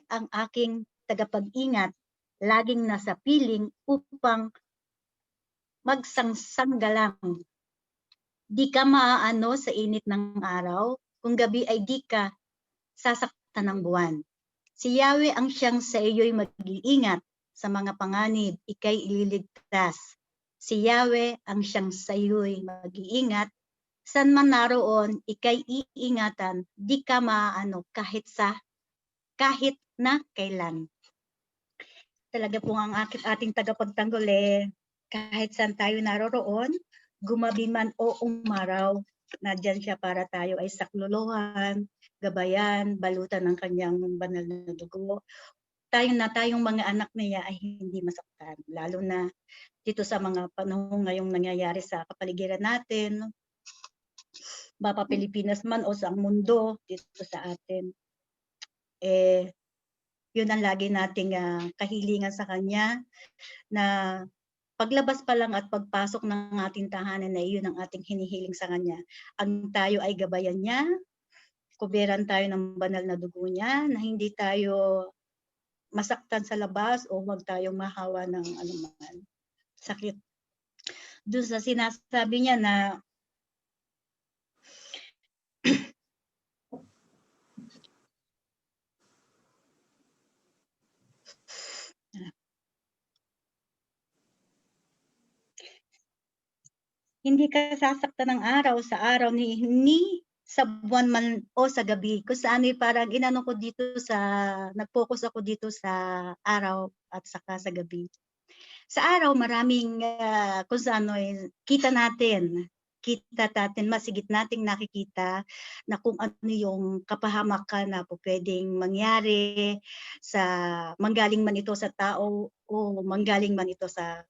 ang aking tagapag-ingat, laging nasa piling upang magsangsanggalang. Di ka maaano sa init ng araw, kung gabi ay di ka sasaktan ng buwan. Si Yahweh ang siyang sa iyo'y mag-iingat sa mga panganib, ika'y ililigtas. Si Yahweh ang siyang sa iyo'y mag-iingat, saan man naroon, ika'y iingatan, di ka maaano kahit na kailan. Talaga po ang ating tagapagtanggol kahit saan tayo naroroon, gumabi man o umaraw, nadyan siya para tayo ay saklolohan, gabayan, balutan ng kanyang banal na dugo. Tayong mga anak niya ay hindi masaktan, lalo na dito sa mga panahon ngayong nangyayari sa kapaligiran natin, mapa Pilipinas man o sa mundo, dito sa atin. Yun ang lagi nating kahilingan sa kanya, na paglabas pa lang at pagpasok ng ating tahanan na iyon ang ating hinihiling sa kanya. Ang tayo ay gabayan niya, kuberan tayo ng banal na dugo niya, na hindi tayo masaktan sa labas o huwag tayong mahawa ng anuman sakit. Doon sa sinasabi niya na hindi ka sasaktan ng araw sa araw ni sa buwan man o sa gabi. Kung saan parang inano ko dito nag-focus ako dito sa araw at saka sa gabi. Sa araw maraming kung saan kita natin, masigit nating nakikita na kung ano yung kapahamakan na pwedeng mangyari manggaling man ito sa tao o manggaling man ito sa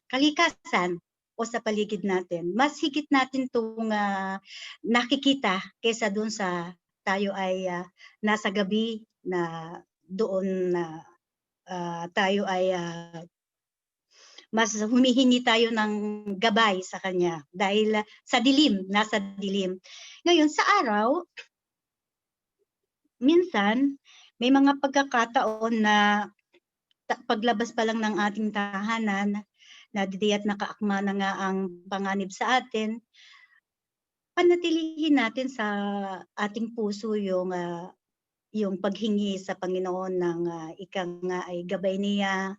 kalikasan o sa paligid natin. Mas higit natin itong nakikita kaysa doon sa tayo ay nasa gabi na doon na tayo ay mas humihingi tayo ng gabay sa kanya dahil nasa dilim. Ngayon sa araw, minsan may mga pagkakataon na paglabas pa lang ng ating tahanan, nadidiya't nakaakma na nga ang panganib sa atin, panatilihin natin sa ating puso yung paghingi sa Panginoon ng ika nga ay gabay niya,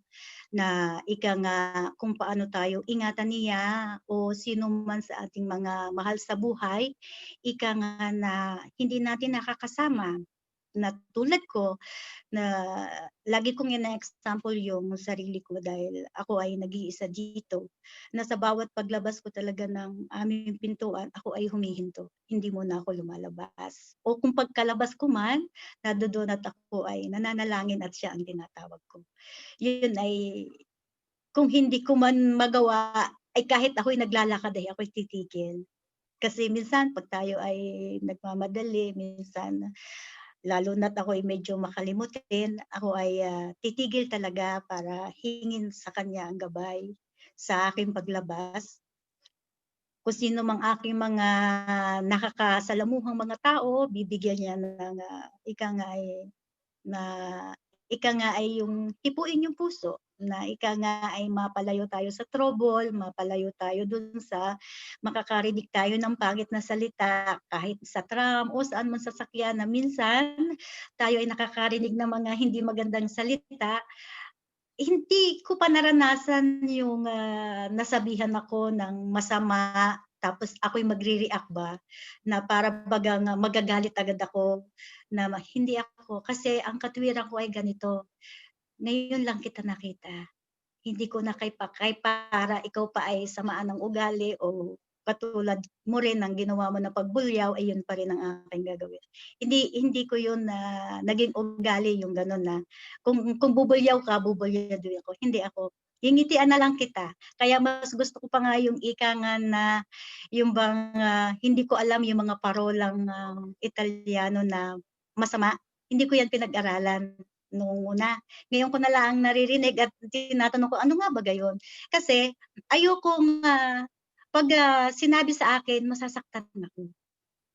na ika nga kung paano tayo ingatan niya o sino man sa ating mga mahal sa buhay, ika nga na hindi natin nakakasama. Na tulad ko, na lagi kong ina-example yung sarili ko dahil ako ay nag-iisa dito, na sa bawat paglabas ko talaga ng aming pintuan, ako ay humihinto, hindi muna ako lumalabas. O kung pagkalabas ko man, nadodoon at ako ay nananalangin at siya ang tinatawag ko. Yun ay, kung hindi ko man magawa, ay kahit ako'y naglalakad ay ako'y titigil. Kasi minsan pag tayo ay nagmamadali, minsan lalo na't ako'y medyo makalimutin, ako ay titigil talaga para hingin sa kanya ang gabay sa aking paglabas. Kung sino mang aking mga nakakasalamuhang mga tao, bibigyan niya ng ika nga ay yung hipuin yung puso, na ika nga ay mapalayo tayo sa trouble, mapalayo tayo dun sa makakarinig tayo ng pangit na salita kahit sa tram o saan man sasakyan na minsan tayo ay nakakarinig ng mga hindi magandang salita. Hindi ko pa naranasan yung nasabihan ako ng masama tapos ako'y magre-react ba na para bagang magagalit agad ako na hindi ako, kasi ang katwiran ko ay ganito, ngayon lang kita nakita. Hindi ko na kay para ikaw pa ay samaan ng ugali o katulad mo rin ng ginawa mo na pagbulyaw, ay yun pa rin ang aking gagawin. Hindi ko yun naging ugali yung gano'n na kung bubulyaw ka, bubulyaw din ako. Hindi ako. Ngingitian na lang kita. Kaya mas gusto ko pa nga yung ika nga na yung bang hindi ko alam yung mga parolang Italyano na masama. Hindi ko yan pinag-aralan nung una. Ngayon ko na lang naririnig at tinatanong ko, ano nga ba gayon? Kasi ayokong pag sinabi sa akin, masasaktan ako.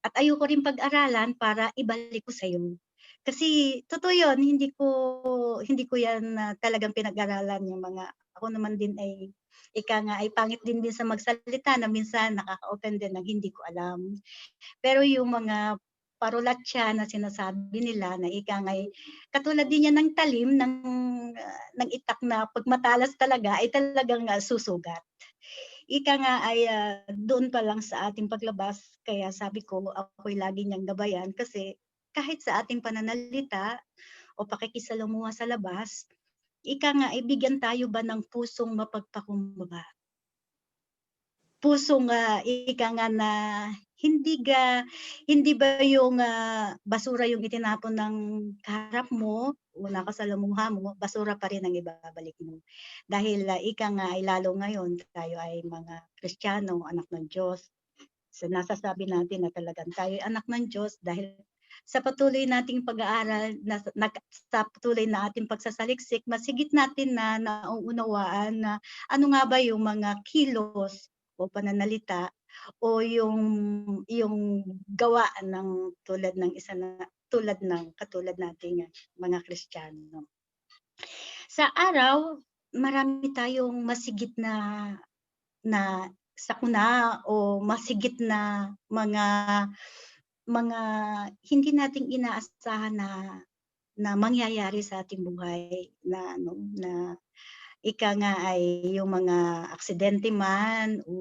At ayoko rin pag-aralan para ibalik ko sa'yo. Kasi totoo 'yun, hindi ko 'yan talagang pinag-aralan yung mga ako naman din ay ika nga ay pangit din sa magsalita na minsan nakaka-offend din ng hindi ko alam. Pero yung mga parolatya na sinasabi nila na ika nga'y katulad din yan ng talim ng itak na 'pag matalas talaga ay talagang susugat. Ika nga ay, doon pa lang sa ating paglabas kaya sabi ko ako'y lagi niyang gabayan kasi kahit sa ating pananalita o pakikisalamuha sa labas, ika nga ay bigyan tayo ba ng pusong mapagpakumbaba. Pusong, ika nga na hindi hindi ba yung, basura yung itinapon ng kaharap mo o nakasalamuha mo, basura pa rin ang ibabalik mo. Dahil, ika nga ay lalo ngayon tayo ay mga Kristiyano, anak ng Diyos. So, nasasabi natin na talagang tayo'y anak ng Diyos dahil sa patuloy nating pag-aaral sa patuloy na ating pagsasaliksik mas higit natin na nauunawaan na ano nga ba yung mga kilos o pananalita o yung gawa ng katulad nating mga Kristiyano. Sa araw, marami tayong masigit na sakuna o masigit na mga hindi natin inaasahan na mangyayari sa ating buhay na ano, na ika nga ay yung mga aksidente man o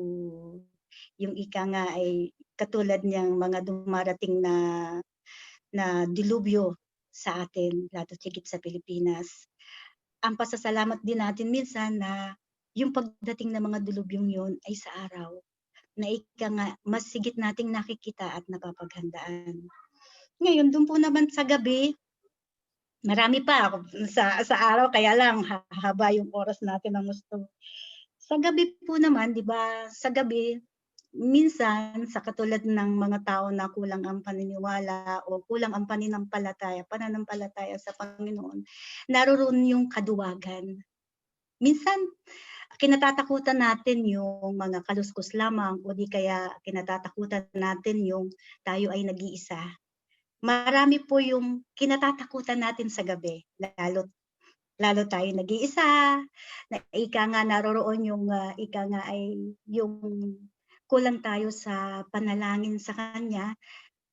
yung ika nga ay katulad niyang mga dumarating na dilubyo sa atin, lalo't higit sa Pilipinas. Ang pasasalamat din natin minsan na yung pagdating ng mga dilubyong yun ay sa araw, na ika nga mas higit nating nakikita at napapaghandaan. Ngayon dun po naman sa gabi, marami pa sa araw kaya lang hahaba yung oras natin ng gusto. Sa gabi po naman 'di ba, sa gabi minsan sa katulad ng mga tao na kulang ang paniniwala o kulang ang pananampalataya sa Panginoon, naroroon yung kaduwagan. Minsan kinatatakutan natin yung mga kaluskos lamang o di kaya kinatatakutan natin yung tayo ay nag-iisa. Marami po yung kinatatakutan natin sa gabi, lalo lalo tayong nag-iisa, na ika nga naroroon yung, ika nga ay yung kulang tayo sa panalangin sa Kanya,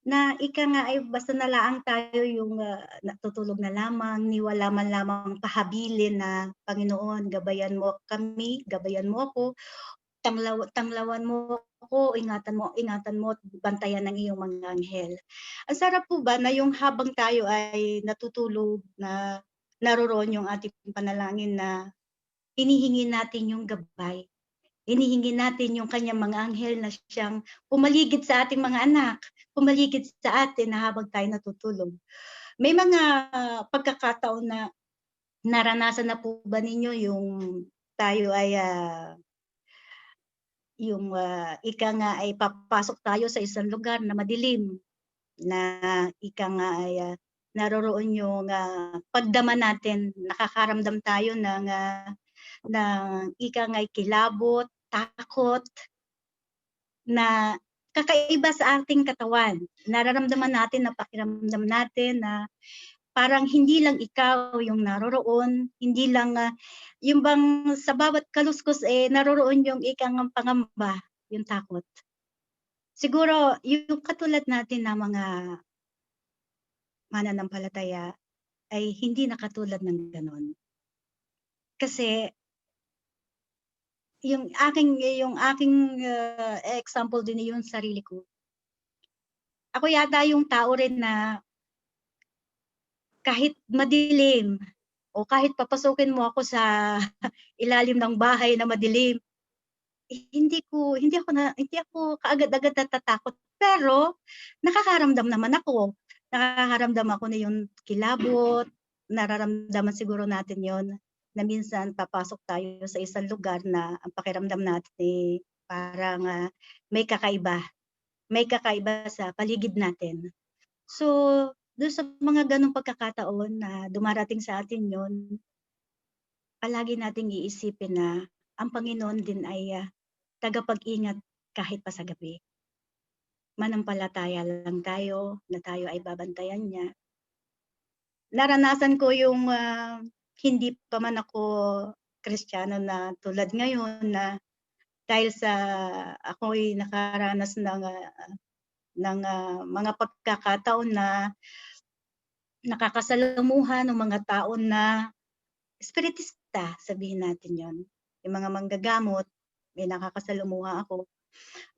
na ika nga ay basta nalaang tayo yung, natutulog na lamang, ni wala man lamang pahabilin na, "Panginoon gabayan mo kami, gabayan mo ako, tanglawan mo ako, ingatan mo at bantayan ng iyong mga anghel." Ang sarap po ba na yung habang tayo ay natutulog na naroroon yung ating panalangin na hinihingi natin yung gabay, hinihingi natin yung kanyang mga anghel na siyang pumaligid sa ating mga anak, pumaligid sa atin na habang tayo natutulog. May mga pagkakataon na naranasan na po ba ninyo yung tayo ay, ika nga ay papasok tayo sa isang lugar na madilim, na ika nga ay, naroroon yung, pagdama natin, nakakaramdam tayo ng ika nga'y kilabot, takot, na kakaiba sa ating katawan. Nararamdaman natin na pakiramdam natin na parang hindi lang ikaw yung naroroon, hindi lang, yung bang sa bawat kaluskos, naroroon yung ika ngang pangamba, yung takot. Siguro yung katulad natin na mga mananampalataya ay hindi na katulad ng gano'n. Kasi yung aking example din yung sarili ko. Ako yata yung tao rin na kahit madilim o kahit papasukin mo ako sa ilalim ng bahay na madilim, hindi ako kaagad-agad natatakot. Pero nakakaramdam naman ako. Nakakaramdam ako na yung kilabot, nararamdaman siguro natin yon na minsan papasok tayo sa isang lugar na ang pakiramdam natin, parang, may kakaiba sa paligid natin. So, dun sa mga gano'ng pagkakataon na dumarating sa atin yon, palagi nating iisipin na ang Panginoon din ay, tagapag-ingat kahit pa sa gabi. Manampalataya lang tayo na tayo ay babantayan niya naranasan ko yung, hindi pa man ako Kristiyano na tulad ngayon na dahil sa ako'y nakaranas ng mga pagkakataon na nakakasalamuha ng mga tao na espiritista, sabihin natin 'yon. Yung mga manggagamot, may nakakasalamuha ako.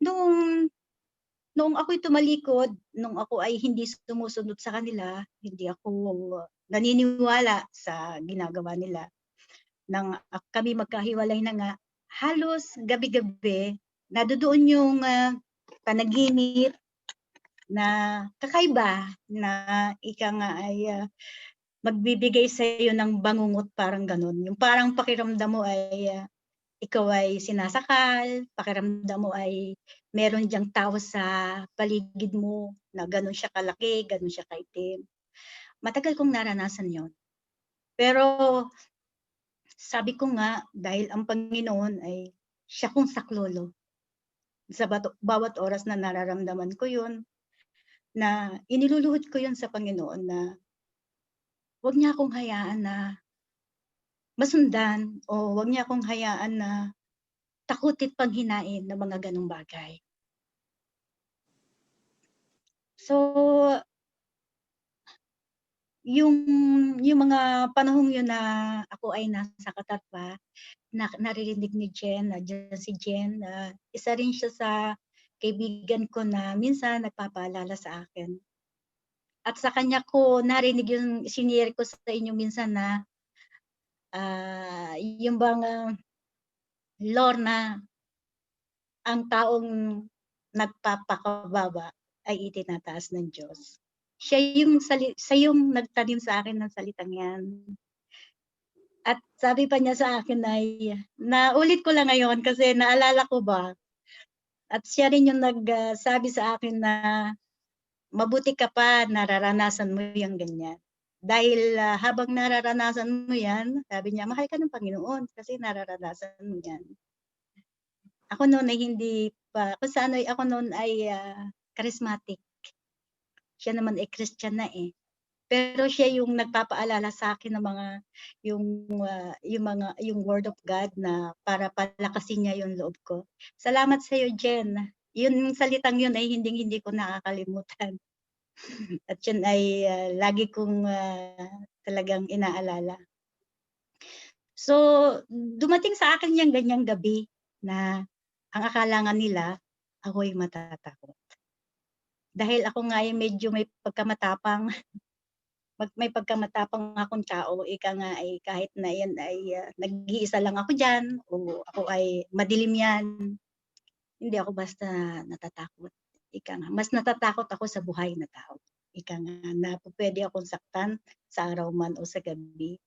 Noong noong ako'y tumalikod, nung ako ay hindi sumusunod sa kanila, hindi ako naniniwala sa ginagawa nila, nang kami magkahiwalay na nga, halos gabi-gabi nandodoon yung, panaginip na kakaiba na ika nga ay, magbibigay sa'yo ng bangungot parang gano'n. Yung parang pakiramdam mo ay, ikaw ay sinasakal, pakiramdam mo ay meron diyang tao sa paligid mo na gano'n siya kalaki, gano'n siya kaitim. Matagal kong naranasan 'yon. Pero sabi ko nga dahil ang Panginoon ay siya kong saklolo. Sa bawat oras na nararamdaman ko 'yun, na iniluluhod ko 'yun sa Panginoon na huwag niya akong hayaan na masundan o huwag niya akong hayaan na takutin panghinain ng mga gano'ng bagay. So, yung yung mga panahong 'yun na ako ay nasa Qatar pa, naririnig ni Jen, nandiyan si Jen, isa rin siya sa kaibigan ko na minsan nagpapaalala sa akin. At sa kanya ko narinig yung shinare ko sa inyo minsan na, yung bang, Lorna, ang taong nagpapakababa ay itinataas ng Diyos. Siya yung nagtanim sa akin ng salitang 'yan. At sabi pa niya sa akin ay naulit ko lang ngayon kasi naalala ko ba, at siya rin yung sabi sa akin na, "Mabuti ka pa nararanasan mo yang ganyan." Dahil, habang nararanasan mo 'yan, sabi niya, "Mahal ka ng Panginoon kasi nararanasan mo 'yan." Ako no'n ay hindi pa kung sa ano ako no'n ay, charismatic. Siya naman ay Christian na, eh. Pero siya yung nagpapaalala sa'kin ng mga yung, yung word of God na para palakasin niya yung loob ko. Salamat sa'yo, Jen. Yung salitang yun ay hinding-hindi ko nakakalimutan at yun ay, lagi kong, talagang inaalala. So, dumating sa akin yang ganyang gabi na ang akala nga nila ako'y matatakot. Dahil ako nga ay medyo may pagkamatapang, may pagkamatapang akong tao, ika nga ay kahit na 'yan ay, nag-iisa lang ako diyan o ako ay madilim 'yan, hindi ako basta natatakot. Ika nga, mas natatakot ako sa buhay na tao. Ika nga na pupuwede akong saktan sa araw man o sa gabi.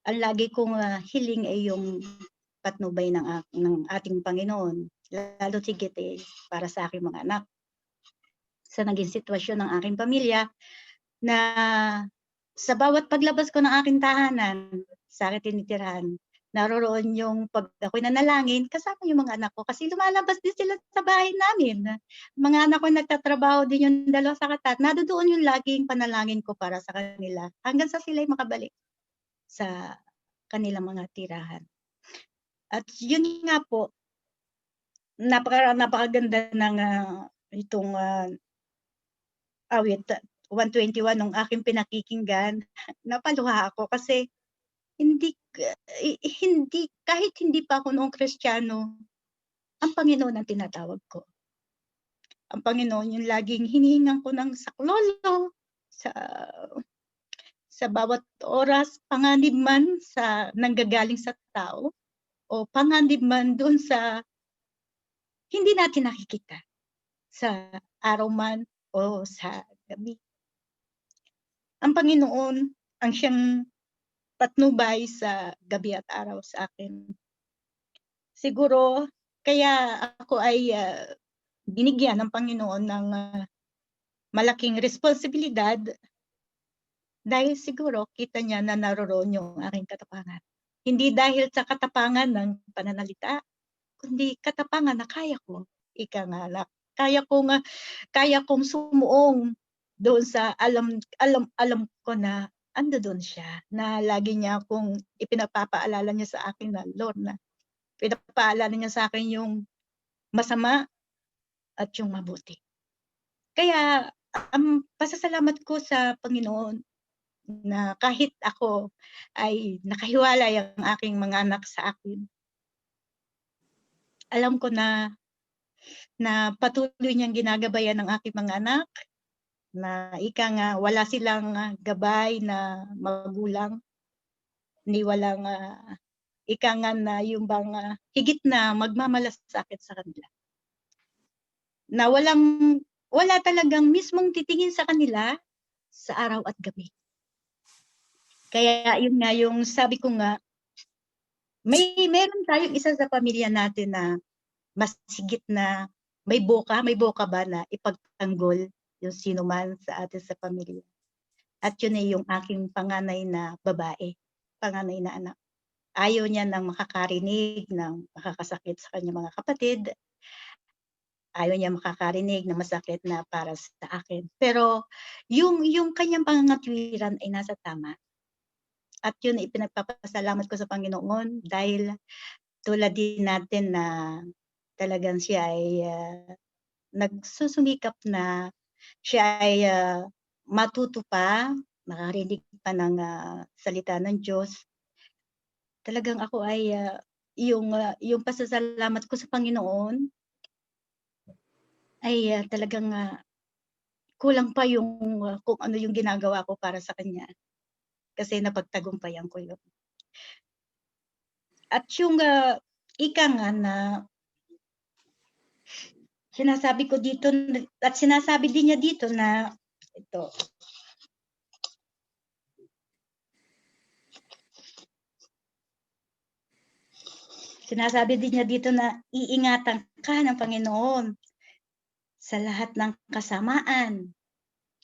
Ang lagi kong, hiling ay yung patnubay ng ating Panginoon, lalo't higit, eh, para sa aking mga anak. Sa naging sitwasyon ng aking pamilya na sa bawat paglabas ko ng aking tahanan, sa aking tinitirahan, naroroon yung 'pag ako'y nanalangin kasama yung mga anak ko kasi lumalabas din sila sa bahay namin. Mga anak ko nagtatrabaho din yung dalawa sa Qatar, nandodoon yung laging panalangin ko para sa kanila hanggang sa sila'y makabalik sa kanilang mga tirahan. At yun nga po, napakaganda ng, itong, awit 121 nung aking pinakikinggan. Napaluha ako kasi hindi hindi kahit hindi pa ako noong Kristiyano, ang Panginoon ang tinatawag ko. Ang Panginoon yung laging hinihingan ko ng saklolo sa bawat oras, panganib man sa nanggagaling sa tao o panganib man do'n sa hindi natin nakikita, sa araw man o sa gabi. Ang Panginoon ang siyang patnubay sa gabi at araw sa akin. Siguro kaya ako ay, binigyan ng Panginoon ng, malaking responsibilidad dahil siguro kita niya na naroroon yung aking katapangan. Hindi dahil sa katapangan ng pananalita, kundi katapangan na kaya ko, ika nga na kaya kong sumuong doon sa alam ko na andodo'n siya na lagi niya akong ipinagpapaalala niya sa akin na, "Lord," na pinapaalala niya sa akin yung masama at yung mabuti. Kaya ang pasasalamat ko sa Panginoon na kahit ako ay nakahiwalay ang aking mga anak sa akin, alam ko na patuloy niyang ginagabayan ang aking mga anak, na ika nga wala silang, gabay na magulang, ni walang, ika nga na yung bang, higit na magmamalasakit sa kanila. Na wala talagang mismong titingin sa kanila sa araw at gabi. Kaya yun nga yung sabi ko nga, meron tayong isa sa pamilya natin na mas higit na may boka ba na ipagtanggol yung sino man sa atin sa pamilya. At yun ay yung aking panganay na babae, panganay na anak. Ayaw niya ng makakarinig ng makakasakit sa kanyang mga kapatid. Ayaw niya makakarinig na masakit na para sa akin. Pero yung kanyang pangangatwiran ay nasa tama. At yun ay pinagpapasalamat ko sa Panginoon dahil tulad din natin na talagang siya ay, nagsusumikap na siya ay, matuto pa, makarinig pa ng, salita ng Diyos. Talagang ako ay, yung pasasalamat ko sa Panginoon ay, talagang, kulang pa yung, kung ano yung ginagawa ko para sa kanya, kasi napagtagumpayan ko yun. At yung, ika nga na sinasabi ko dito at sinasabi din niya dito na ito. Sinasabi din niya dito na iingatan ka ng Panginoon sa lahat ng kasamaan.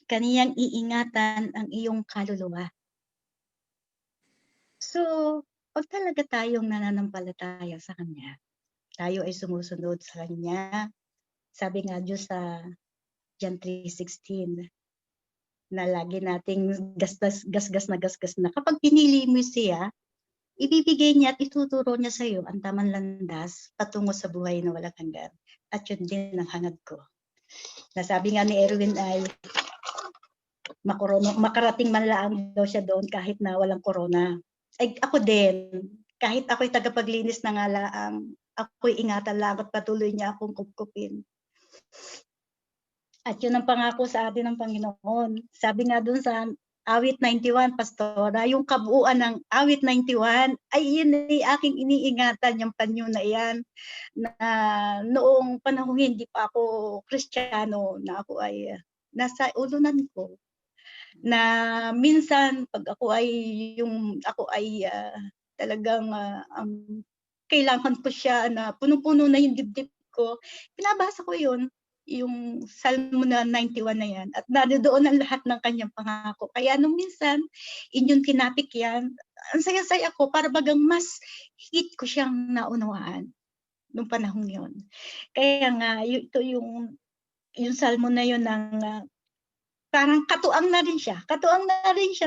Kaniyang iingatan ang iyong kaluluwa. So, 'pag talaga tayong nananampalataya sa Kanya, tayo ay sumusunod sa Kanya. Sabi nga Diyos sa John 3:16 na lagi nating gasgas na kapag pinili mo siya, ibibigay niya at ituturo niya sa'yo ang tamang landas patungo sa buhay na walang hanggan. At yun din ang hangad ko. Nasabi nga ni Erwin ay makarating man lang daw siya doon kahit na walang corona. Ay ako din, kahit ako'y tagapaglinis na nga laang, ako'y ingatan lang at patuloy niya akong kupkupin. At yun ang pangako sa atin ng Panginoon. Sabi nga dun sa awit 91, Pastora, yung kabuuan ng awit 91 ay yun ay aking iniingatan, yung panyo na iyan, na noong panahong hindi pa ako Kristiyano, na ako ay nasa ulunan ko, na minsan 'pag ako ay talagang, kailangan ko siya na punong-puno na yung dibdib ko, binabasa ko yun, yung Salmo na 91 na yan, at nandoon ang lahat ng kanyang pangako. Kaya nung minsan inyong tinapik yan, ang saya-saya ko para bagang mas higit ko siyang naunawaan nung panahong yun. Kaya nga ito yung Salmo na yun ng, parang katuwang na rin siya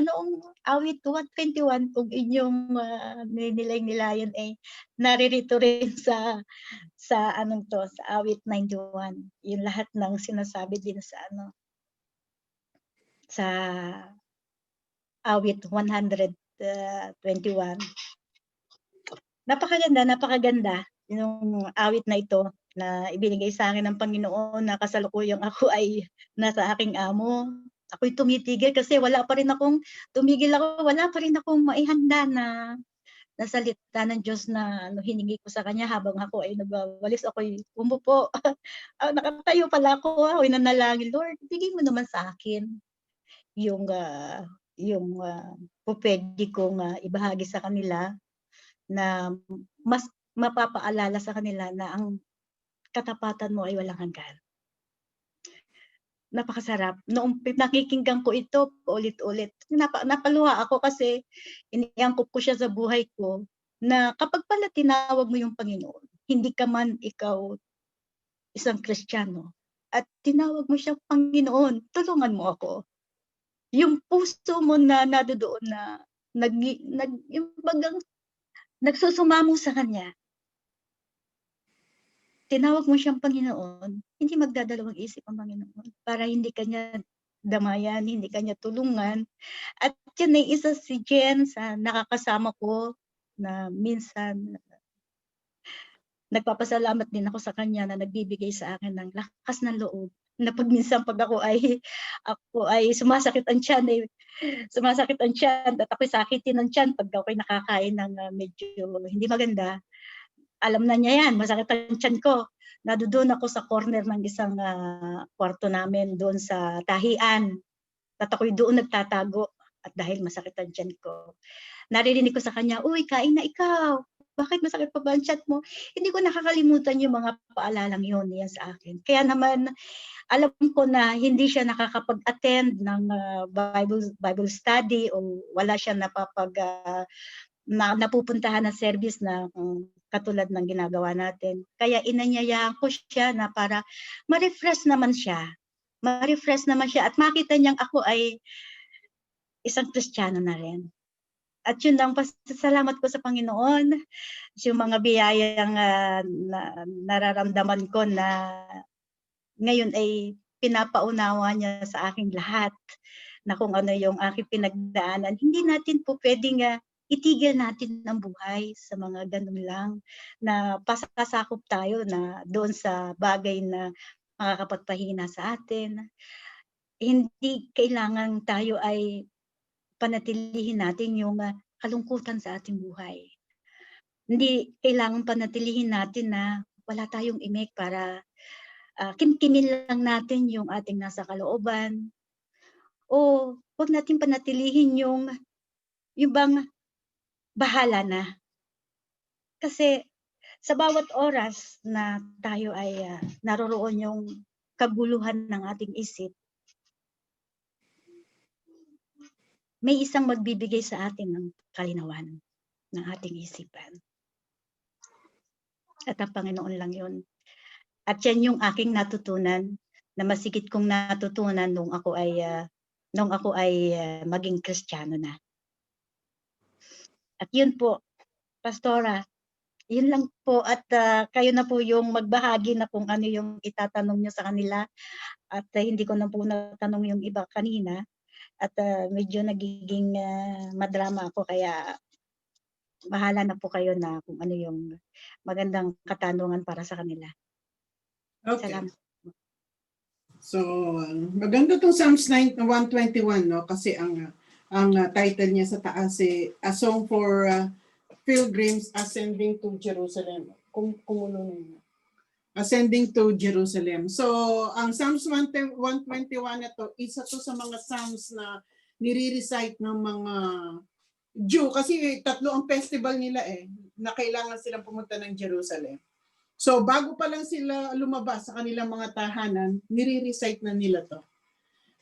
noong awit 121 kung inyong, ninilay-nilayan ay naririto rin sa anong 'to, sa awit 91, yung lahat ng sinasabi din sa ano, sa awit 121. Napakaganda yung awit na ito na ibinigay sa'kin ng Panginoon na kasalukuyang ako ay nasa aking amo. Ako'y tumitigil kasi wala pa rin akong maihanda na salita ng Diyos na ano hiningi ko sa kanya habang ako ay nagwawalis, ako'y umupo. Nakatayo pala ako, ako'y nanalangin, "Lord, ibigay mo naman sa akin yung, pupuwede kong, ibahagi sa kanila na mas mapapaalala sa kanila na ang katapatan mo ay walang hanggan." Napakasarap. Noong pinakikinggan ko ito paulit-ulit, napaluha ako kasi iniangkop ko siya sa buhay ko na kapag pala tinawag mo yung Panginoon, hindi ka man ikaw isang Kristiyano at tinawag mo siyang Panginoon, tulungan mo ako. yung puso mo na nandodoon na yung bagang nagsusumamo sa kanya, tinawag mo siyang Panginoon, hindi magdadalawang isip ang Panginoon para hindi ka niya damayan, hindi ka niya tulungan. At yan ay isa si Jen sa nakakasama ko na minsan nagpapasalamat din ako sa kanya na nagbibigay sa akin ng lakas ng loob na pag ako ay sumasakit ang tiyan, at ako'y sakitin ng tiyan pag ako'y nakakain ng medyo hindi maganda. Alam na niya yan, masakit ang tiyan ko. Nandoon ako sa corner ng isang kwarto namin doon sa tahian. At ako'y doon nagtatago at dahil masakit ang tiyan ko. Naririnig ko sa kanya, "Uy, kain na ikaw. Bakit masakit pa ba ang tiyan mo?" Hindi ko nakakalimutan yung mga paalalang yun niya sa akin. Kaya naman alam ko na hindi siya nakakapag-attend ng Bible study o wala siyang napupuntahan na service na katulad ng ginagawa natin. Kaya inanyayahan ko siya na para ma-refresh naman siya. At makita niyang ako ay isang Kristiyano na rin. At yun lang, pasasalamat ko sa Panginoon, yung mga biyayang nararamdaman ko na ngayon ay pinapaunawa niya sa aking lahat na kung ano yung aking pinagdaanan. Hindi natin po pwedeng itigil natin ang buhay sa mga ganun lang na pasasakop tayo na doon sa bagay na makakapagpahina sa atin. Hindi kailangan tayo ay panatilihin natin yung kalungkutan sa ating buhay. Hindi kailangan panatilihin natin na wala tayong imik para kimkimin lang natin yung ating nasa kalooban. O wag natin panatilihin yung bang bahala na. Kasi sa bawat oras na tayo ay naroroon yung kaguluhan ng ating isip, may isang magbibigay sa atin ng kalinawan ng ating isipan. At ang Panginoon lang yun. At yan yung aking natutunan na masigit kong natutunan nung ako ay maging Kristiyano na. At yun po, Pastora, yun lang po at kayo na po yung magbahagi na kung ano yung itatanong nyo sa kanila at hindi ko na po natanong yung iba kanina at medyo nagiging madrama ako kaya bahala na po kayo na kung ano yung magandang katanungan para sa kanila. Okay. Salamat. So, maganda tong Psalms 121, no? Kasi ang title niya sa taas A Song for Pilgrims Ascending to Jerusalem. Kumulo na yun. Ascending to Jerusalem. So, ang Psalms 121 na to, isa to sa mga Psalms na nire-recite ng mga Jew. Kasi tatlo ang festival nila na kailangan silang pumunta ng Jerusalem. So, bago pa lang sila lumabas sa kanilang mga tahanan, nire-recite na nila to.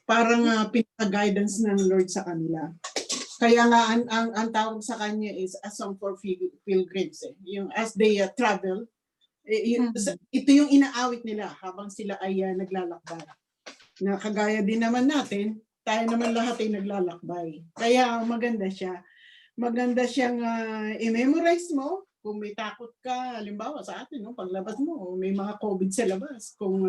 Parang pinaka-guidance ng Lord sa kanila. Kaya nga, ang tawag sa kanya is A Song for Pilgrims. Yung as they travel, ito yung inaawit nila habang sila ay naglalakbay. Na kagaya din naman natin, tayo naman lahat ay naglalakbay. Kaya maganda siya. Maganda siyang i-memorize mo. Kung may takot ka, halimbawa sa atin, no, paglabas mo, may mga COVID sa labas. Kung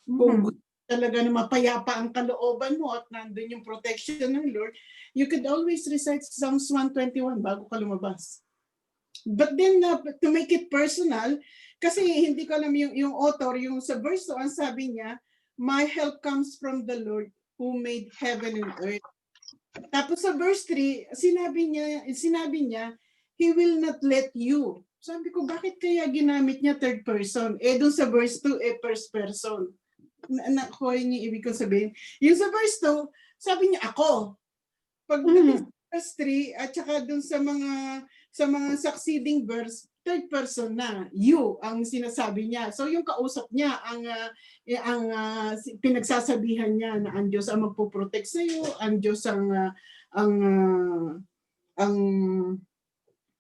gusto talaga na mapayapa ang kalooban mo at nandun yung protection ng Lord, you could always recite Psalms 121 bago ka lumabas. But then, to make it personal, kasi hindi ko alam yung author, yung sa verse 2, ang sabi niya, my help comes from the Lord who made heaven and earth. Tapos sa verse 3, sinabi niya, He will not let you. Sabi ko, bakit kaya ginamit niya third person? Doon sa verse 2, first person. Nakuha niya ibig ko sabihin. Yung sa verse 2, sabi niya, ako. Pag verse 3, at saka doon sa mga succeeding verse, third person na, you, ang sinasabi niya. So yung kausap niya, ang pinagsasabihan niya na ang Diyos ang magpo-protect sa iyo, ang Diyos ang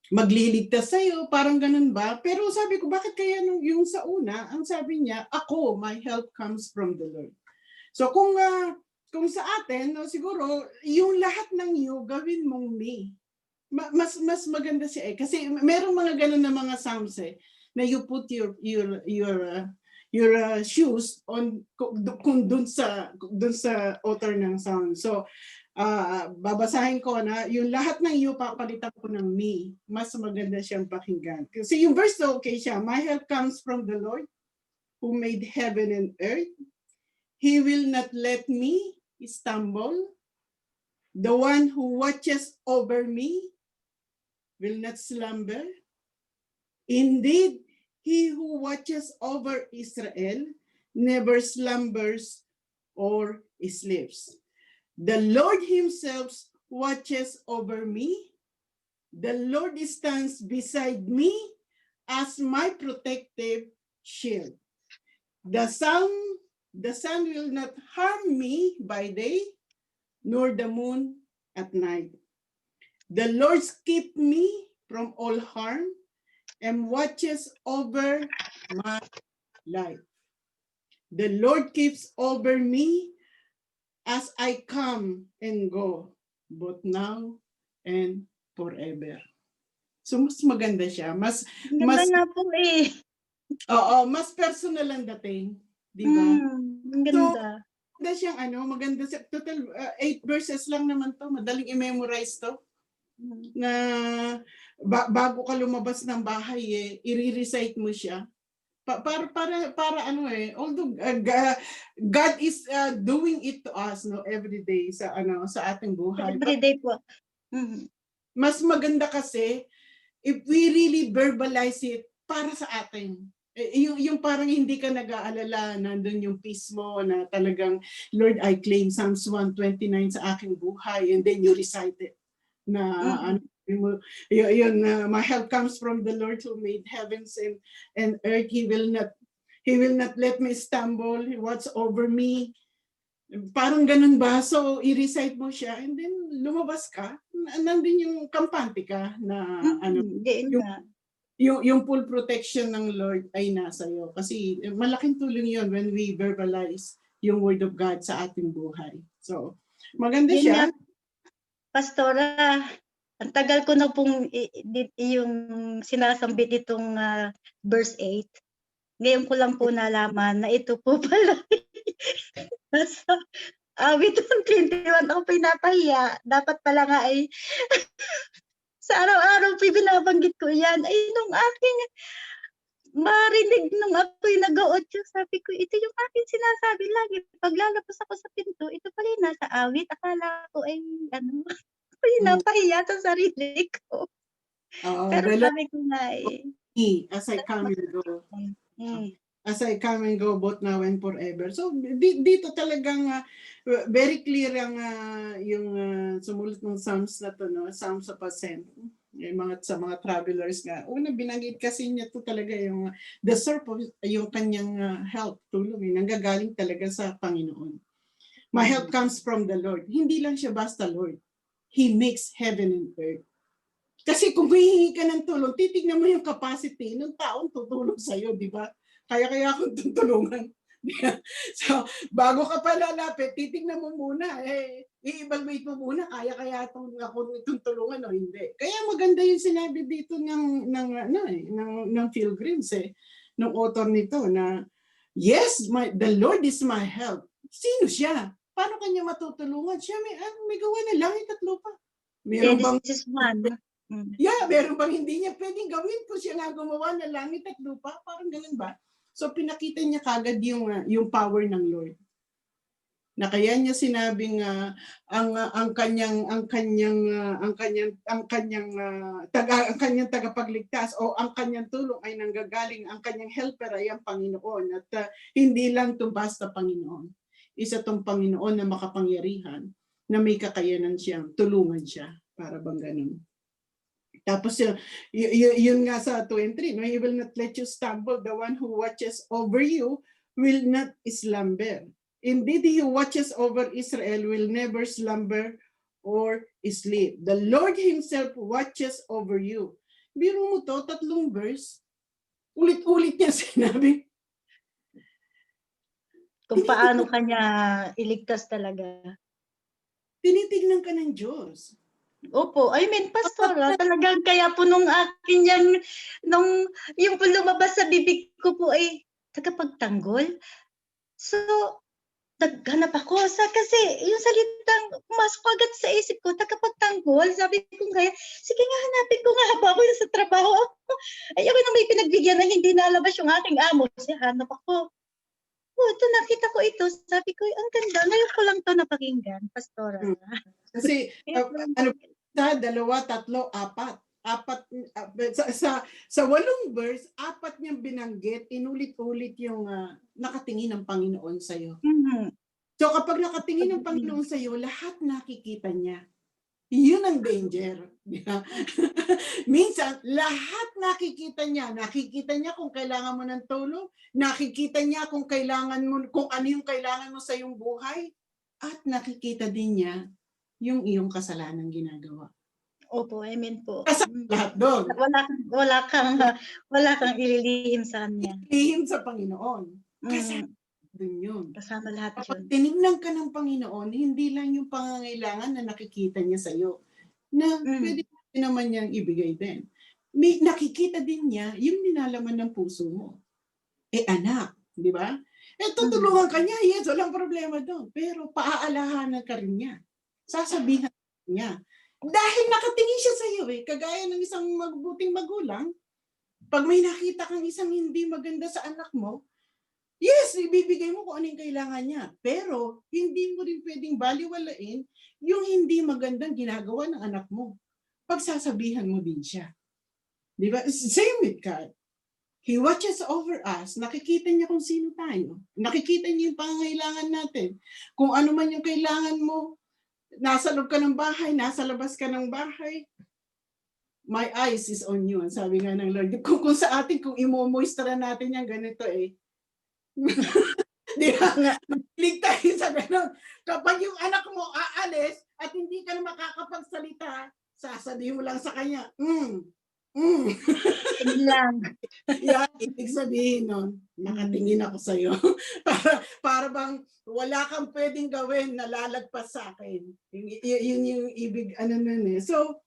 magliligtas sa iyo, parang ganun ba? Pero sabi ko, bakit kaya yung sa una, ang sabi niya, ako, my help comes from the Lord. So kung kung sa atin, no, siguro, yung lahat ng you, gawin mong me. Mas maganda siya eh. Kasi merong mga ganun na mga psalms eh, na you put your shoes on kung dun sa author ng psalm. So, babasahin ko na yung lahat ng you papalitan ko ng me. Mas maganda siyang pakinggan. Kasi yung verse na okay siya, my help comes from the Lord who made heaven and earth. He will not let me stumble. The one who watches over me will not slumber. Indeed, he who watches over Israel never slumbers or sleeps. The Lord himself watches over me. The Lord stands beside me as my protective shield. The sun will not harm me by day, nor the moon at night. The Lord keeps me from all harm and watches over my life. The Lord keeps over me as I come and go, both now and forever. So mas maganda siya, mas Ganda nga po eh. mas personal ang dating, di ba? Ang ganda. Maganda siyang maganda siya. Total 8 verses lang naman to, madaling i-memorize to. Na bago ka lumabas ng bahay i-recite mo siya. Para although God is doing it to us every day sa ating buhay. Every day po. Mas maganda kasi if we really verbalize it para sa atin. Yung parang hindi ka nag-aalala, nandun yung peace mo na talagang, Lord, I claim Psalms 129 sa aking buhay, and then you recite it. Na my help comes from the Lord who made heavens and earth. He will not let me stumble. He watches over me. Parang ganun ba? So, i-recite mo siya and then lumabas ka. Nandun yung kampante ka na yung full protection ng Lord ay nasa iyo. Kasi malaking tulong yun when we verbalize yung Word of God sa ating buhay. So, maganda siya. Pastora, ang tagal ko na pong yung sinasambit itong verse 8. Ngayon ko lang po nalaman na ito po pala. Nasa awit 21 ako pinapahiya. Dapat pala nga ay sa araw-araw binabanggit ko yan. Ay, nung aking marinig nung ako'y nag-audio, sabi ko, ito yung aking sinasabi lagi. Paglalabas ako sa pinto, ito pala yung nasa awit. Akala ko ay, pinapahiya sa sarili ko. Pero sabi ko nga as I come and go. As I come and go both now and forever. So dito talagang very clear ang yung sumulat ng Psalms na to, no? Psalms of Ascent. Sa mga travelers nga. Una binanggit kasi niya to talaga yung the source of yung kanyang help, tulong, nanggagaling talaga sa Panginoon. My help comes from the Lord. Hindi lang siya basta Lord. He makes heaven and earth. Kasi kung hihingi ka ng tulong, titignan mo yung capacity ng taong tutulong sa'yo, di ba? Kaya akong tutulungan. So, bago ka pa lalapit, titignan mo muna, i-evaluate mo muna, kaya ako itong tulungan o hindi. Kaya maganda yung sinabi dito ng Pilgrims ng author nito na, yes, the Lord is my help. Sino siya? Paano kanya matutulungan? Siya may gawa na langit at lupa. Meron bang meron bang hindi niya pwedeng gawin kung siya nga gumawa ng langit at lupa? Parang ganun ba? So pinakita niya kagad yung power ng Lord. Na kaya niya sinabing ang kanyang tagapagligtas o ang kanyang tulong ay nanggagaling, ang kanyang helper ay ang Panginoon at hindi lang 'to basta Panginoon. Isa 'tong Panginoon na makapangyarihan na may kakayanan siyang tulungan siya, para bang ganun. Tapos yun nga sa 23, no? He will not let you stumble. The one who watches over you will not slumber. Indeed, he who watches over Israel will never slumber or sleep. The Lord himself watches over you. Biro mo to, 3 verse. Ulit-ulit niya sinabi. Kung paano ka niya iligtas talaga. Tinitignan ka ng Diyos. Opo, I mean pastora talagang kaya po nung akin yang nung yung po lumabas sa bibig ko po ay tagapagtanggol. So, naghanap ako kasi yung salitang pumasok agad sa isip ko, tagapagtanggol. Sabi ko kaya, sige nga hanapin ko nga habang ako nasa trabaho ako. Ayoko na may pinagbigyan na hindi nalabas yung aking amo. Kasi hanap ako. Oh, ito nakita ko ito. Sabi ko, ang ganda. Ngayon ko lang to napakinggan, pastora. Kasi ano sa 2, 3, 4. Apat sa 8 verse, 4 niyang binanggit, inulit-ulit yung nakatingin ng Panginoon sa iyo. Mhm. So kapag nakatingin ng Panginoon sa iyo, lahat nakikita niya. Yun ang danger. Di ba? Minsan, lahat nakikita niya. Nakikita niya kung kailangan mo ng tulong. Nakikita niya kung kung ano yung kailangan mo sa iyong buhay. At nakikita din niya yung iyong kasalanang ginagawa. Opo, amen po. Lahat doon. Wala kang ililihim sa kanya. Ilihim sa Panginoon. Kasi doon yun. Kasama lahat Kapag yun. tinignan ka ng Panginoon, hindi lang yung pangangailangan na nakikita niya sa iyo, na pwede naman niyang ibigay din. May nakikita din niya yung nilalaman ng puso mo. Anak, di ba? Tutulungan ka niya, yes, walang problema doon. Pero paaalahanan ka rin niya. Sasabihan niya. Dahil nakatingin siya sa iyo kagaya ng isang mabuting magulang, pag may nakita kang isang hindi maganda sa anak mo, yes, ibibigay mo kung ano yung kailangan niya. Pero, hindi mo rin pwedeng baliwalain yung hindi magandang ginagawa ng anak mo. Pagsasabihan mo din siya. Di ba? Same with God. He watches over us. Nakikita niya kung sino tayo. Nakikita niya yung pangangailangan natin. Kung ano man yung kailangan mo, nasa loob ka ng bahay, nasa labas ka ng bahay, my eyes is on you. Sabi nga ng Lord. Kung sa atin, kung imo-moistera natin yan, ganito Di ba? Makilig tayo sa gano'n. Kapag yung anak mo aalis at hindi ka na makakapagsalita, sasabihin mo lang sa kanya, lang. Yan, ibig sabihin nun, nakatingin ako sa'yo. para bang wala kang pwedeng gawin na lalagpas sa akin. Yun yung ibig, So,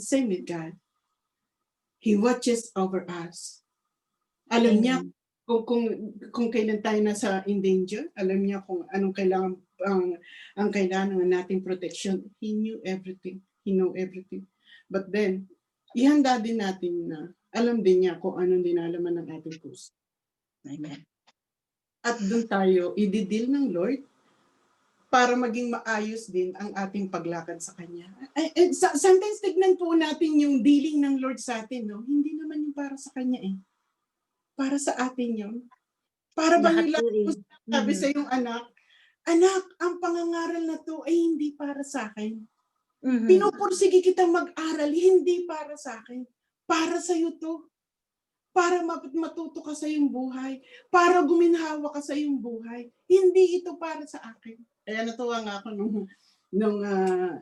same with God. He watches over us. Alam niya kung kailan tayo nasa in danger, alam niya kung anong kailangan ang kailangan nating protection. He knew everything. He know everything. But then, ihanda din natin na alam din niya kung anong dinalaman ng ating puso. Amen. At doon tayo i-deal ng Lord para maging maayos din ang ating paglakad sa Kanya. Sometimes tignan po natin yung dealing ng Lord sa atin. No? Hindi naman yung para sa Kanya Para sa atin yun. Para bang yung sabi sa yung anak, ang pangangaral na to ay hindi para sa akin. Pinupursige kitang mag-aral, hindi para sa akin. Para sa iyo to. Para matuto ka sa iyong buhay. Para guminhawa ka sa iyong buhay. Hindi ito para sa akin. Kaya natuwa nga ako nung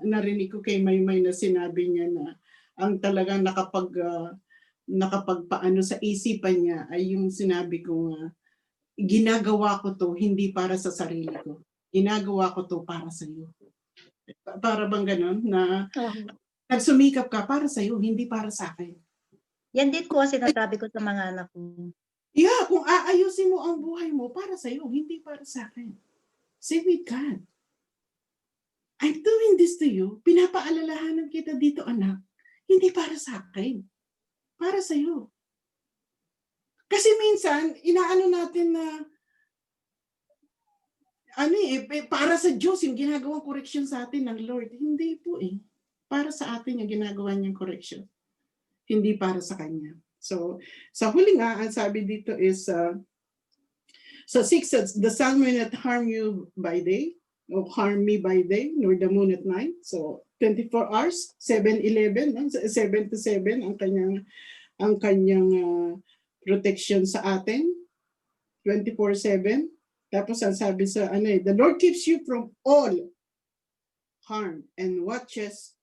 narinig ko kay Maymay na sinabi niya na ang talagang nakapagpaano sa isipan niya ay yung sinabi ko ginagawa ko to hindi para sa sarili ko. Ginagawa ko to para sa iyo. Para bang ganon na nagsumikap ka para sa iyo, hindi para sa akin. Yan din ko sinasabi ko sa mga anak ko. Yeah, kung aayusin mo ang buhay mo para sa iyo, hindi para sa akin. Say with God. I'm doing this to you. Pinapaalalahanan kita dito, anak. Hindi para sa akin. Para sa iyo. Kasi minsan, inaano natin na para sa Diyos yung ginagawang correction sa atin ng Lord. Hindi po Para sa atin yung ginagawa niyang correction. Hindi para sa Kanya. So, sa huli nga, ang sabi dito is, sa 6, the sun will not harm you by day, or harm me by day, nor the moon at night. So, 24 hours, 7-11, 7 to 7 ang kanyang protection sa atin. 24/7. Tapos ang sabi sa the Lord keeps you from all harm and watches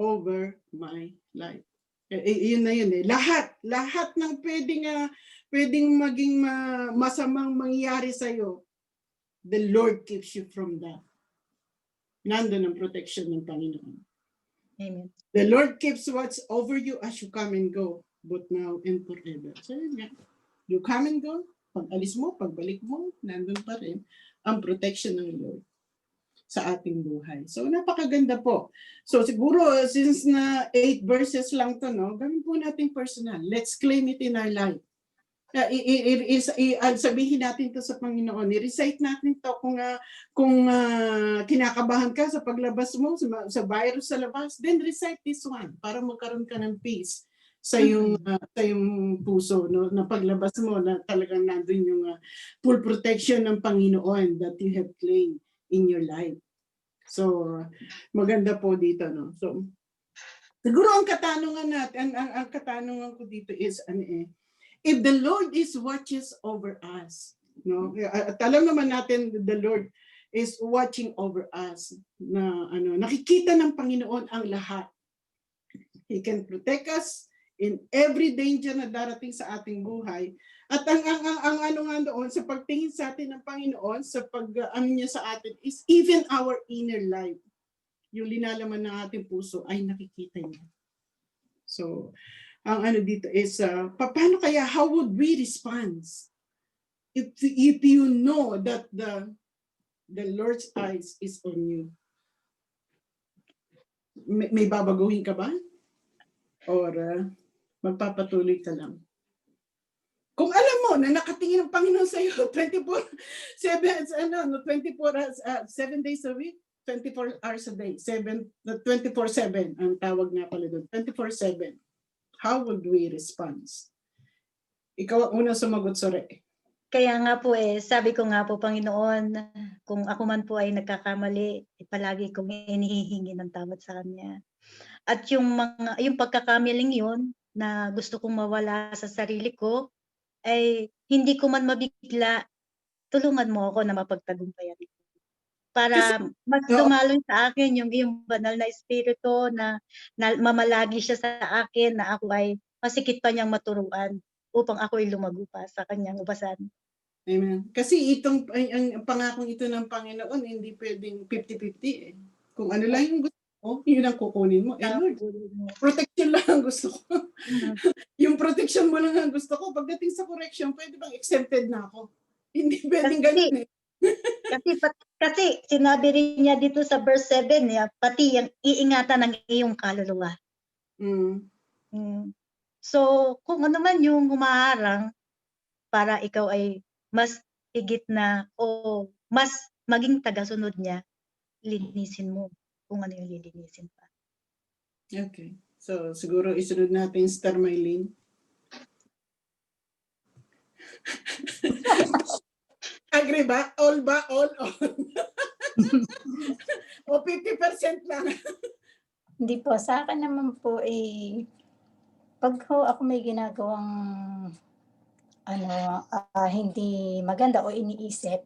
over my life. Yun na yun Lahat ng pwedeng maging masamang mangyari sa iyo the Lord keeps you from that. Nandun ang protection ng Panginoon. Amen. The Lord keeps what's over you as you come and go, both now and forever. So yun nga. You come and go, pag alis mo, pagbalik mo, nandun pa rin ang protection ng Lord sa ating buhay. So napakaganda po. So siguro since na 8 verses lang to, no, gawin po natin personal. Let's claim it in our life. Sabihin natin to sa Panginoon. I-recite natin to kung kinakabahan ka sa paglabas mo, sa virus sa labas, then recite this one para magkaroon ka ng peace sa yung puso, no, na paglabas mo na talagang nandun yung full protection ng Panginoon that you have claimed in your life. So maganda po dito, no. So siguro ang katanungan natin, ang katanungan ko dito is if the Lord is watches over us, no? At alam naman natin the Lord is watching over us, na nakikita ng Panginoon ang lahat. He can protect us in every danger na darating sa ating buhay. At ang ano nga doon sa pagtingin sa atin ng Panginoon, sa niya sa atin is even our inner life. Yung linalaman ng ating puso ay nakikita niya. So ang dito is, paano kaya, how would we respond if you know that the Lord's eyes is on you? May babaguhin ka ba? Or magpapatuloy ka lang? Kung alam mo na nakatingin ang Panginoon sa iyo 7 days a week, 24 hours a day, 24/7 ang tawag nga pala doon, 24/7. How would we respond? Ikaw ang unang sumagot, Sore. Kaya nga po sabi ko nga po, Panginoon, kung ako man po ay nagkakamali, palagi kong inihihingi ng tawad sa Kanya. At yung pagkakamaling yun na gusto kong mawala sa sarili ko, ay hindi ko man mabigla, tulungan mo ako na mapagtagumpayan. Para mas dumaloy sa akin yung iyong banal na espiritu na mamalagi siya sa akin, na ako ay masikip pa niyang maturuan upang ako ay lumago pa sa kanyang ubasan. Amen. Kasi ang pangakong ito ng Panginoon, hindi pwedeng 50-50 Kung ano lang yung gusto mo, yun ang kukunin mo. Lord, protection lang ang gusto ko. Yung protection mo lang ang gusto ko. Pagdating sa correction, pwede bang exempted na ako? Hindi pwedeng ganun Kasi sinabi rin niya dito sa verse 7, pati yung iingatan ng iyong kaluluwa. So, kung ano man yung humaharang para ikaw ay mas higit na o mas maging tagasunod niya, linisin mo kung ano yung lilinisin pa. Okay. So, siguro isunod natin Star Mylene. Agree ba? All ba? All on. O 50% lang. Hindi po. Sa akin naman po pag ako may ginagawang hindi maganda o iniisip,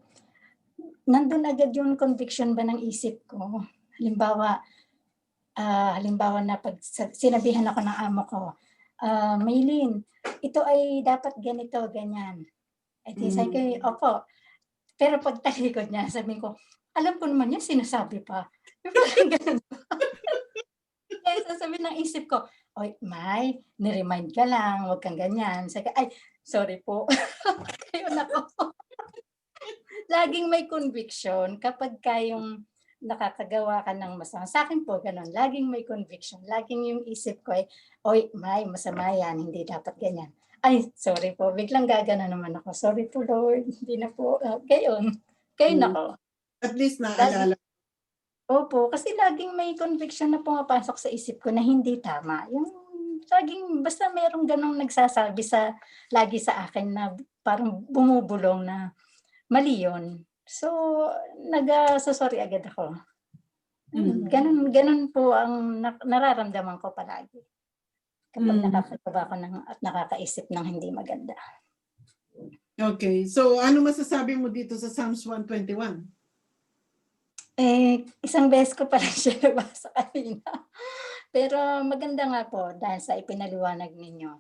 nandun agad yung conviction ba ng isip ko. Halimbawa na pag sinabihan ako ng amo ko, Mylene, ito ay dapat ganito, ganyan. At sabi ko, opo. Pero pag talikod niya, sabihin ko, alam ko naman yan, sinasabi pa. Kaya sasabihin ng isip ko, oy, May, niremind ka lang, huwag kang ganyan. Sabi, ay, sorry po. Kayo na ko. Laging may conviction kapag kayong nakakagawa ka ng masama. Sa akin po, ganun. Laging may conviction. Laging yung isip ko oy, May, masama yan, hindi dapat ganyan. Ay, sorry po. Biglang gagana naman ako. Sorry po, Lord. Hindi na po. Kayo na ko. At least naalala. Opo, kasi laging may conviction na pumapasok sa isip ko na hindi tama. Yung laging, basta merong ganong nagsasabi lagi sa akin na parang bumubulong na mali yun. So, nag-sorry agad ako. Ganun po ang nararamdaman ko palagi. Kapag nakakagawa ko at nakakaisip ng hindi maganda. Okay. So, ano masasabi mo dito sa Psalms 121? Isang beses ko pala siya nabasa kanina. Pero maganda nga po dahil sa ipinaliwanag ninyo.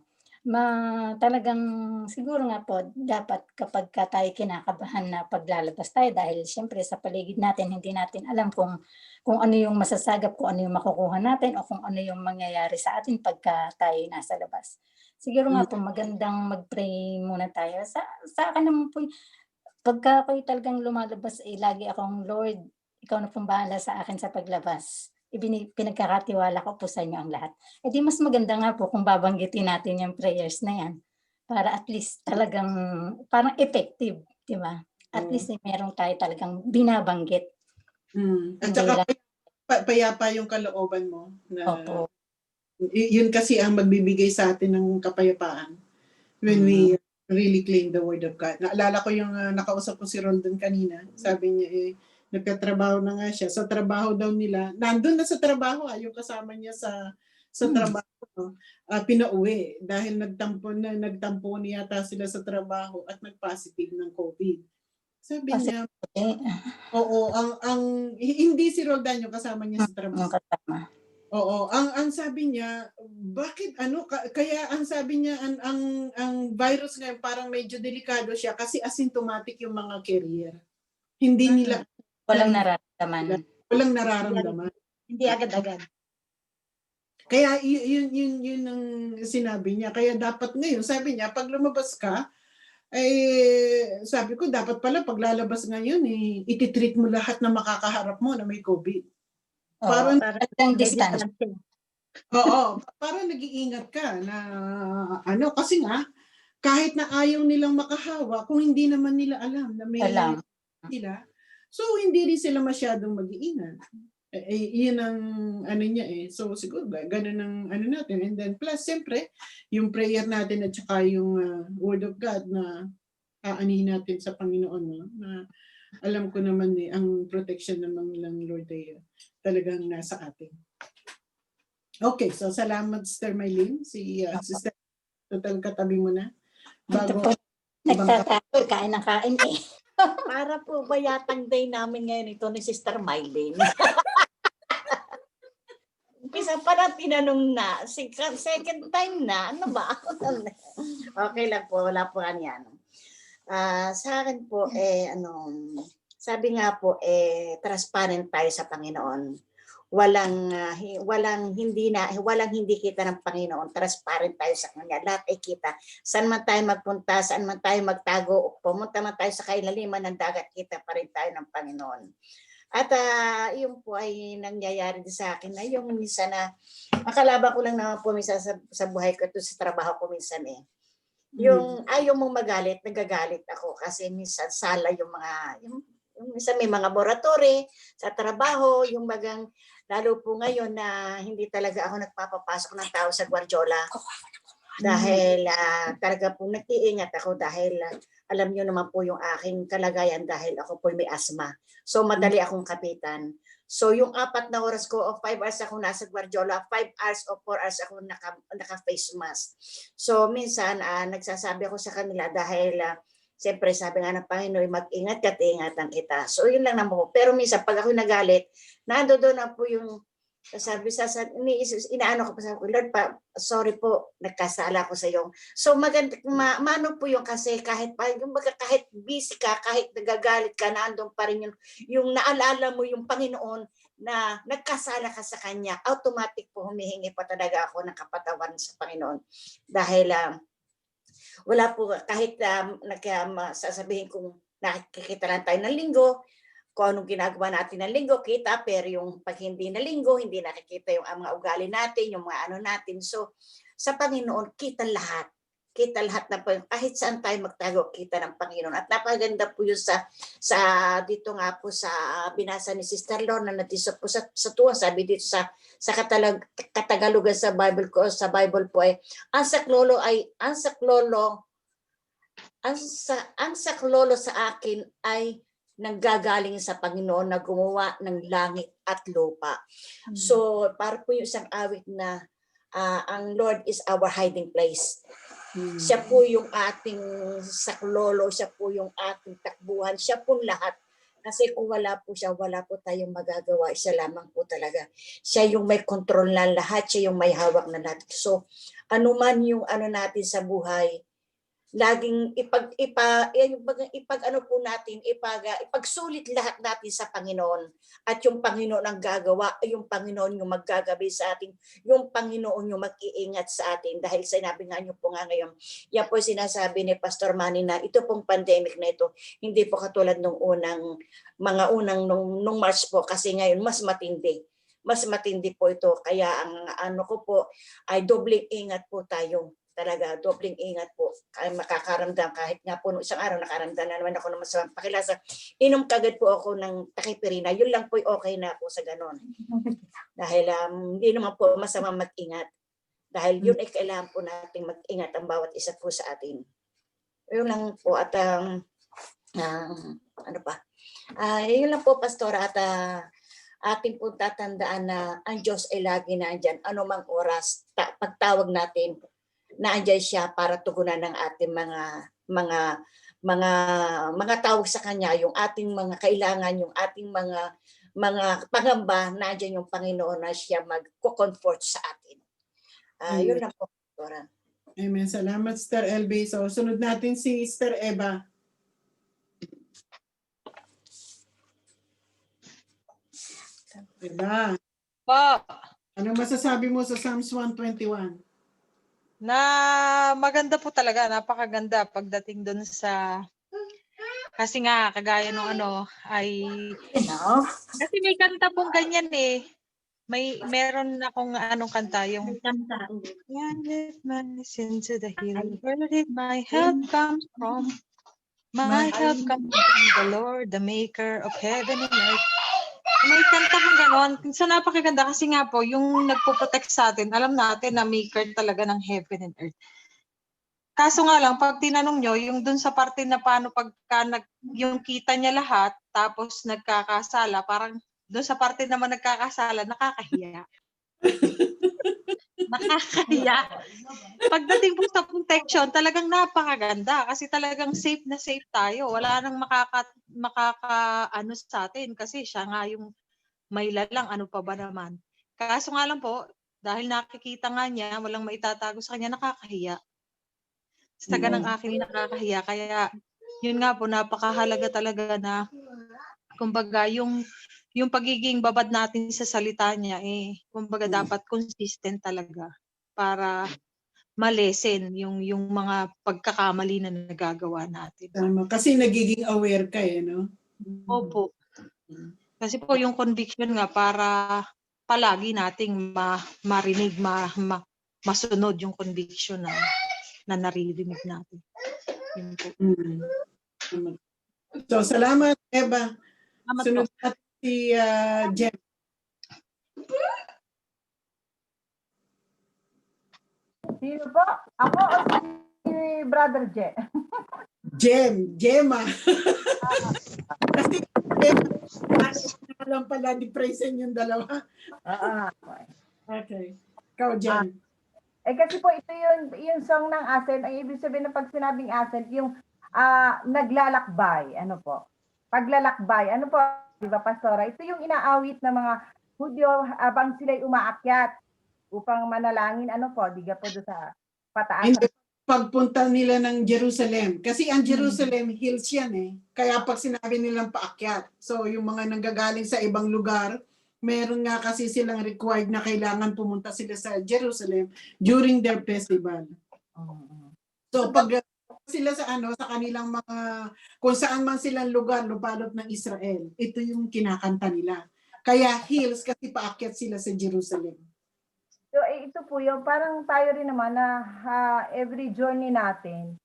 Talagang siguro nga po dapat kapagka tayo kinakabahan na paglalabas tayo dahil siyempre sa paligid natin hindi natin alam kung ano yung masasagap, kung ano yung makukuha natin o kung ano yung mangyayari sa atin pagka tayo nasa labas. Siguro nga po magandang mag-pray muna tayo. Sa akin naman po, pagka ako'y talagang lumalabas, lagi akong, "Lord, ikaw na pong bahala sa akin sa paglabas. Pinagkakatiwala ko po sa inyo ang lahat." Eh, di mas maganda nga po kung babanggitin natin yung prayers na yan, para at least talagang parang effective, 'di ba? At Oo. least, meron tayo talagang binabanggit, At hindi saka lang payapa yung kalooban mo na opo, yun kasi ang magbibigay sa atin ng kapayapaan when we mm. really claim the word of God. Naalala ko yung nakausap ko si Roldon kanina. Sabi niya nagkatrabaho na nga siya. Sa trabaho daw nila, nandun na sa trabaho yung kasama niya sa trabaho. No? Pinauwi dahil nagtampo niya yata sila sa trabaho at nag-positive ng COVID. Sabi Kasi niya, eh, oo, hindi si Roldan yung kasama niya sa trabaho. kasama. Oo, ang sabi niya, bakit kaya ang sabi niya ang virus ngayon parang medyo delikado siya kasi asymptomatic yung mga carrier. Hindi Mm. nila Walang alam, nararamdaman. walang Hindi nararamdaman. hindi agad-agad. Kaya yun ang sinabi niya. Kaya dapat ngayon, sabi niya, pag lumabas ka, sabi ko, dapat pala paglalabas ngayon, ititreat mo lahat na makakaharap mo na may COVID. Oo, Parang, Para talagang may distansya. distancing. oo, parang nag-iingat ka na, kasi nga, kahit na ayaw nilang makahawa, kung hindi naman nila alam na may Alam. sila, so hindi rin sila masyadong mag-iingat. Yun ang ano niya So siguro ganun ang ano natin. And then plus, siyempre, yung prayer natin at saka yung word of God na aanihin natin sa Panginoon. No? Na alam ko naman ang protection naman ng Lord ay talagang nasa atin. Okay, so salamat Sister Mylene. Si Sister, total katabi mo na. Ito Bago po, nagtatago, kain ng kain eh. Para po ba yatang day namin ngayon ito ni Sister Mylene? Umpisa pa na tinanong na, second time na, ano ba? Okay lang po, wala po yan. Sa akin po, sabi nga po, transparent tayo sa Panginoon. Walang hindi kita ng Panginoon. Transparent tayo sa Kanya. Lahat ay kita. Saan man tayo magpunta, saan man tayo magtago, pumunta man tayo sa kailaliman ng dagat, kita pa rin tayo ng Panginoon. At yun po ay nangyayari din sa akin na yung minsan na makalaban ko lang naman po minsan sa buhay ko ito sa trabaho ko minsan Yung ayaw mong magalit, nagagalit ako kasi minsan sala yung minsan may mga laboratory sa trabaho, yung lalo po ngayon na hindi talaga ako nagpapapasok ng tao sa Guardiola. Dahil talaga po nag-iingat ako dahil alam niyo naman po yung aking kalagayan dahil ako po may asthma. So madali akong kapitan. So yung 4 na oras ko o 5 hours ako nasa Guardiola, 5 hours o 4 hours ako naka-face mask. So minsan nagsasabi ako sa kanila dahil siyempre sabi nga ng Panginoon, mag-ingat ka at ingatan kita. So yun lang naman po. Pero minsan pag ako nagalit, nandoon na po yung inaano ko pa sa Lord pa, sorry po, nagkasala ko sa iyo. So maganda, mano po yung kasi kahit busy ka, kahit nagagalit ka, nandoon pa rin yung naalala mo yung Panginoon na nagkasala ka sa Kanya, automatic po humihingi pa talaga ako ng kapatawaran sa Panginoon. Dahil wala po, kahit sasabihin kong nakikita lang tayo ng linggo, kung anong ginagawa natin ng linggo, kita, pero yung pag hindi na linggo, hindi nakikita yung mga ugali natin, yung mga ano natin. So, sa Panginoon, kita lahat. Kita lahat na po, kahit saan tayo magtago, kita ng Panginoon. At napaganda po yun sa dito nga po sa binasa ni Sister Lorna na dito po sa tuwa, sabi dito sa Katagalugan sa Bible ko, sa Bible po ang saklolo sa akin ay nanggagaling sa Panginoon na gumawa ng langit at lupa. So, para po yung isang awit na ang Lord is our hiding place. Siya po yung ating saklolo, siya po yung ating takbuhan, siya po lahat Kasi kung wala po siya, wala po tayong magagawa. Siya lamang po talaga. Siya yung may control na lahat, siya yung may hawak na lahat. So, ano man yung ano natin sa buhay, laging ipag ano po natin, ipagsulit lahat natin sa Panginoon. At yung Panginoon ang gagawa, yung Panginoon yung maggagabi sa atin, yung Panginoon yung mag-iingat sa atin. Dahil sinabi nga niyo po nga ngayon, yan po sinasabi ni Pastor Manny na ito pong pandemic na ito, hindi po katulad nung nung March po, kasi ngayon mas matindi. Mas matindi po ito. Kaya ang ano ko po ay dobleng ingat po tayo. Talaga, dobleng ingat po. Kaya makakaramdam, kahit nga po noong isang araw, nakaramdam na naman ako ng masamang pakilasa. Inom kagad po ako ng takipirina. Yun lang po okay na po sa ganon. Dahil hindi naman po masamang mag-ingat. Dahil yun ay kailangan po nating mag-ingat ang bawat isa po sa atin. Yun lang po. At ano pa? Yun lang po, Pastora. At ating po tatandaan na ang Diyos ay lagi na andyan. Anumang oras, pagtawag natin, naandyan siya para tugunan ng ating mga tawag sa kanya, yung ating mga kailangan, yung ating mga pangamba, naandyan yung Panginoon na siya mag-comfort sa atin. Yun lang po, Pastora. Amen. Salamat, Sister LB. So, sunod natin si Sister Eva. Eva, Po, anong masasabi mo sa Psalms 121? na maganda po talaga, napakaganda pagdating dun sa, kasi nga kagaya nung ano ay, kasi may kanta pong ganyan eh. Meron akong anong kanta, yung "When lift my sin to the hill, where did my help come from? My help comes from the Lord, the maker of heaven and earth." May kanta pong ganon. So napakaganda kasi nga po, yung nagpo-protect sa atin, alam natin na maker talaga ng heaven and earth. Kaso nga lang, pag tinanong nyo, yung dun sa parte na paano pagka yung kita niya lahat, tapos nagkakasala, parang dun sa parte naman nagkakasala, nakakahiya. Nakakahiya. Pagdating po sa protection, talagang napakaganda kasi talagang safe na safe tayo. Wala nang ano sa atin kasi siya nga yung may lalang, ano pa ba naman. Kaso nga lang po, dahil nakikita nga niya, walang maitatago sa kanya, nakakahiya. Sa ganang akin nakakahiya. Kaya yun nga po, napakahalaga talaga na kumbaga yung pagiging babad natin sa salita niya kumbaga dapat consistent talaga para malesen yung mga pagkakamali na nagagawa natin. Tama. Kasi nagiging aware ka no? Opo. Kasi po yung conviction nga para palagi nating marinig, masunod yung conviction na naririnig natin. Yun po. So, salamat, Eva. Salamat Sunod po. natin si Jem. Sino po? Ako o si Brother Je? Gemma. Kasi alam pala, di-present yung dalawa. Okay. Ikaw, Jem. Kasi po ito yung song ng Ascent. Ang ibig sabihin ng pag sinabing Ascent, yung naglalakbay. Ano po? Paglalakbay. Ano po, di ba, Pastora? Ito yung inaawit ng mga Hudyo habang sila'y umaakyat upang manalangin. Ano po? Diga po doon sa pataas. Hindi, pagpunta nila ng Jerusalem. Kasi ang Jerusalem, hills yan Kaya pag sinabi nilang paakyat. So, yung mga nanggagaling sa ibang lugar, meron nga kasi silang required na kailangan pumunta sila sa Jerusalem during their festival. So, pag sila sa kanilang mga, kung saan man silang lugar, lupalop ng Israel, ito yung kinakanta nila. Kaya hills kasi paakyat sila sa Jerusalem. So, ito po yung parang tayo rin naman na every journey natin,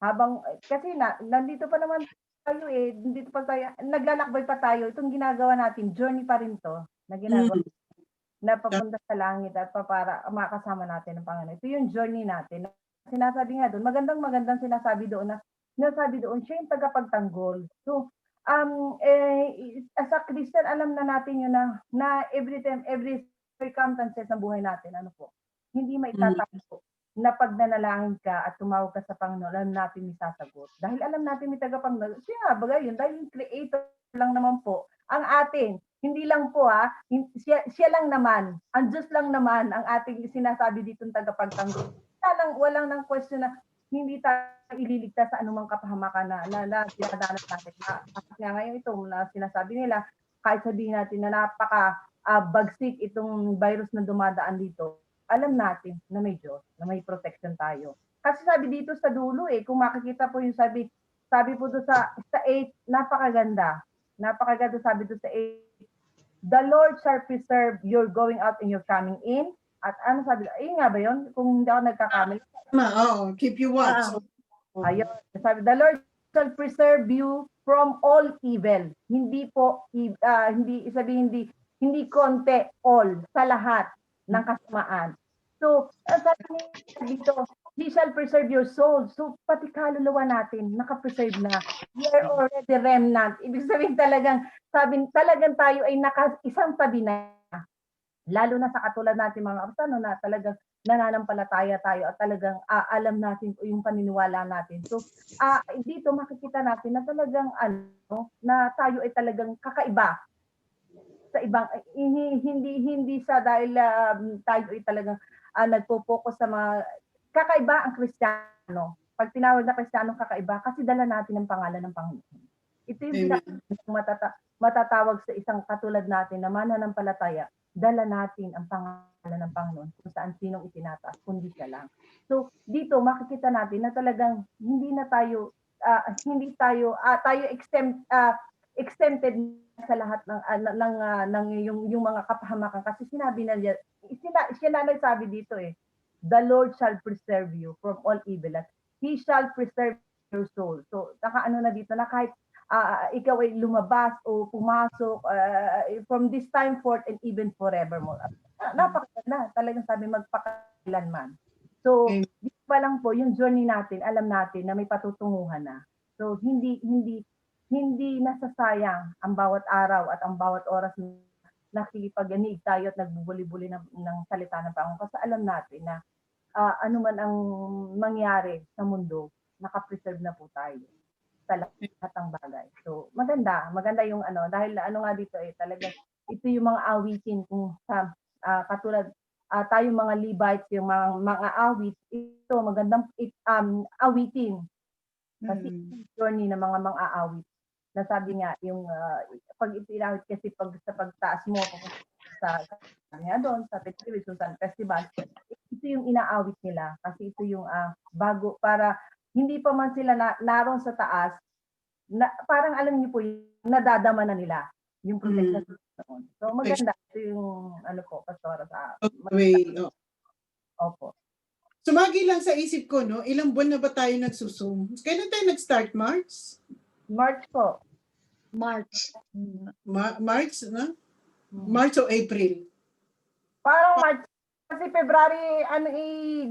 habang, kasi nandito pa naman tayo nandito pa tayo, naglalakbay pa tayo, itong ginagawa natin, journey pa rin to, na ginagawa na papunta sa langit at para makasama natin ang Panginoon. Ito yung journey natin. Sinasabi nga doon, magandang sinasabi doon siya yung tagapagtanggol. So, as a Christian, alam na natin yun na every time, every circumstances ng buhay natin, hindi maitatago na pag nanalangin ka at tumawag ka sa Panginoon, alam natin may sasagot. Dahil alam natin may tagapagtanggol. Siya nga, bagay yun, dahil yung creator lang naman po ang atin. Hindi lang po siya lang naman, ang Diyos lang naman ang ating sinasabi ditong tagapagtanggol. Walang nang question na hindi tayo ililigtas sa anumang kapahamakan na dinadanas natin. Kasi nga ngayon ito na sinasabi nila, kahit sabihin natin na bagsik itong virus na dumadaan dito, alam natin na may Diyos, na may protection tayo. Kasi sabi dito sa dulo kung makikita po yung sabi po doon sa 8, napakaganda. Napakaganda sabi doon sa 8. The Lord shall preserve your going out and your coming in. At ano sabi, nga ba yun? Kung hindi ako nagkakamali. Keep you watch. Ayun, sabi, the Lord shall preserve you from all evil. Hindi po, hindi konti, all, sa lahat ng kasamaan. So, sabi dito, He shall preserve your soul. So, pati kaluluwa natin, nakapreserve na. We are already remnant. Ibig sabihin talagang tayo ay naka-isang tabi na. Lalo na sa katulad natin mga kapatano na talagang nananampalataya tayo at talagang alam natin yung paniniwala natin. So, dito makikita natin na talagang na tayo ay talagang kakaiba sa ibang hindi sa dahil tayo ay talagang nagpo-focus sa mga kakaiba ang Kristiyano. Pag tinawag na Kristiyano kakaiba kasi dala natin ang pangalan ng Panginoon. Ito yung matatawag sa isang katulad natin na mananampalataya, dala natin ang pangalan ng Panginoon kung saan sinong itinataas, kundi siya lang. So dito makikita natin na talagang tayo exempted sa lahat ng yung mga kapahamakan kasi sinabi na siya na nagsabi dito the Lord shall preserve you from all evil. He shall preserve your soul. So nakaano na dito na kahit ikaw ay lumabas o pumasok from this time forth and even forevermore. Napakaganda. Talagang sabi magpakailanman. So dito pa lang po yung journey natin, alam natin na may patutunguhan na. So hindi nasasayang ang bawat araw at ang bawat oras na nakikipag-ganig tayo at nagbubuli-buli ng salita ng Panginoon. Kasi alam natin na ano man ang mangyari sa mundo, nakapreserve na po tayo sa lahat ng bagay. So maganda yung dahil nga dito talaga ito yung mga awitin kung sa katulad tayong mga Levites, yung mga awit, ito magandang awitin. Kasi journey ng mga aawit. Nasabi nga yung pag itinawit kasi sa pagtaas mo sa doon sa festival, ito yung inaawit nila kasi ito yung bago para hindi pa man sila naroon sa taas parang alam niyo po yung nadadama na nila yung protection noon. So maganda ito yung pastora sa Opo. Sumagi lang sa isip ko, no? Ilang buwan na ba tayo nagsusum? Kailan tayo nag-start? March? March po. March. March, no? March o April? Parang March. Kasi February,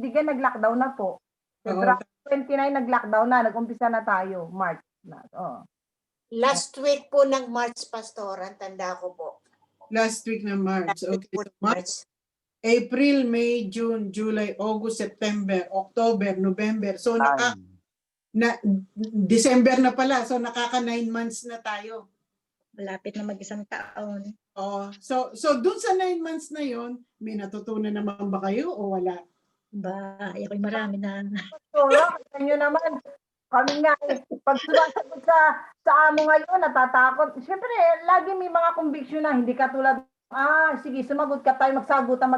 diga nag-lockdown na po. February 29 nag-lockdown na. Nag-umpisa na tayo. March na. Last week po ng March, Pastoran, tanda ko po. Last week ng March. Okay. So March. April, May, June, July, August, September, October, November. So December na pala. So nakaka 9 months na tayo. Malapit na mag-isang taon. So dun sa 9 months na yon, may natutunan naman ba kayo o wala? Ako'y marami na. So, nyo naman, kami nga, pag sumasagot sa amo ngayon, natatakot. Siyempre, lagi may mga conviction na, hindi katulad, sige, sumagot ka tayo, magsagutan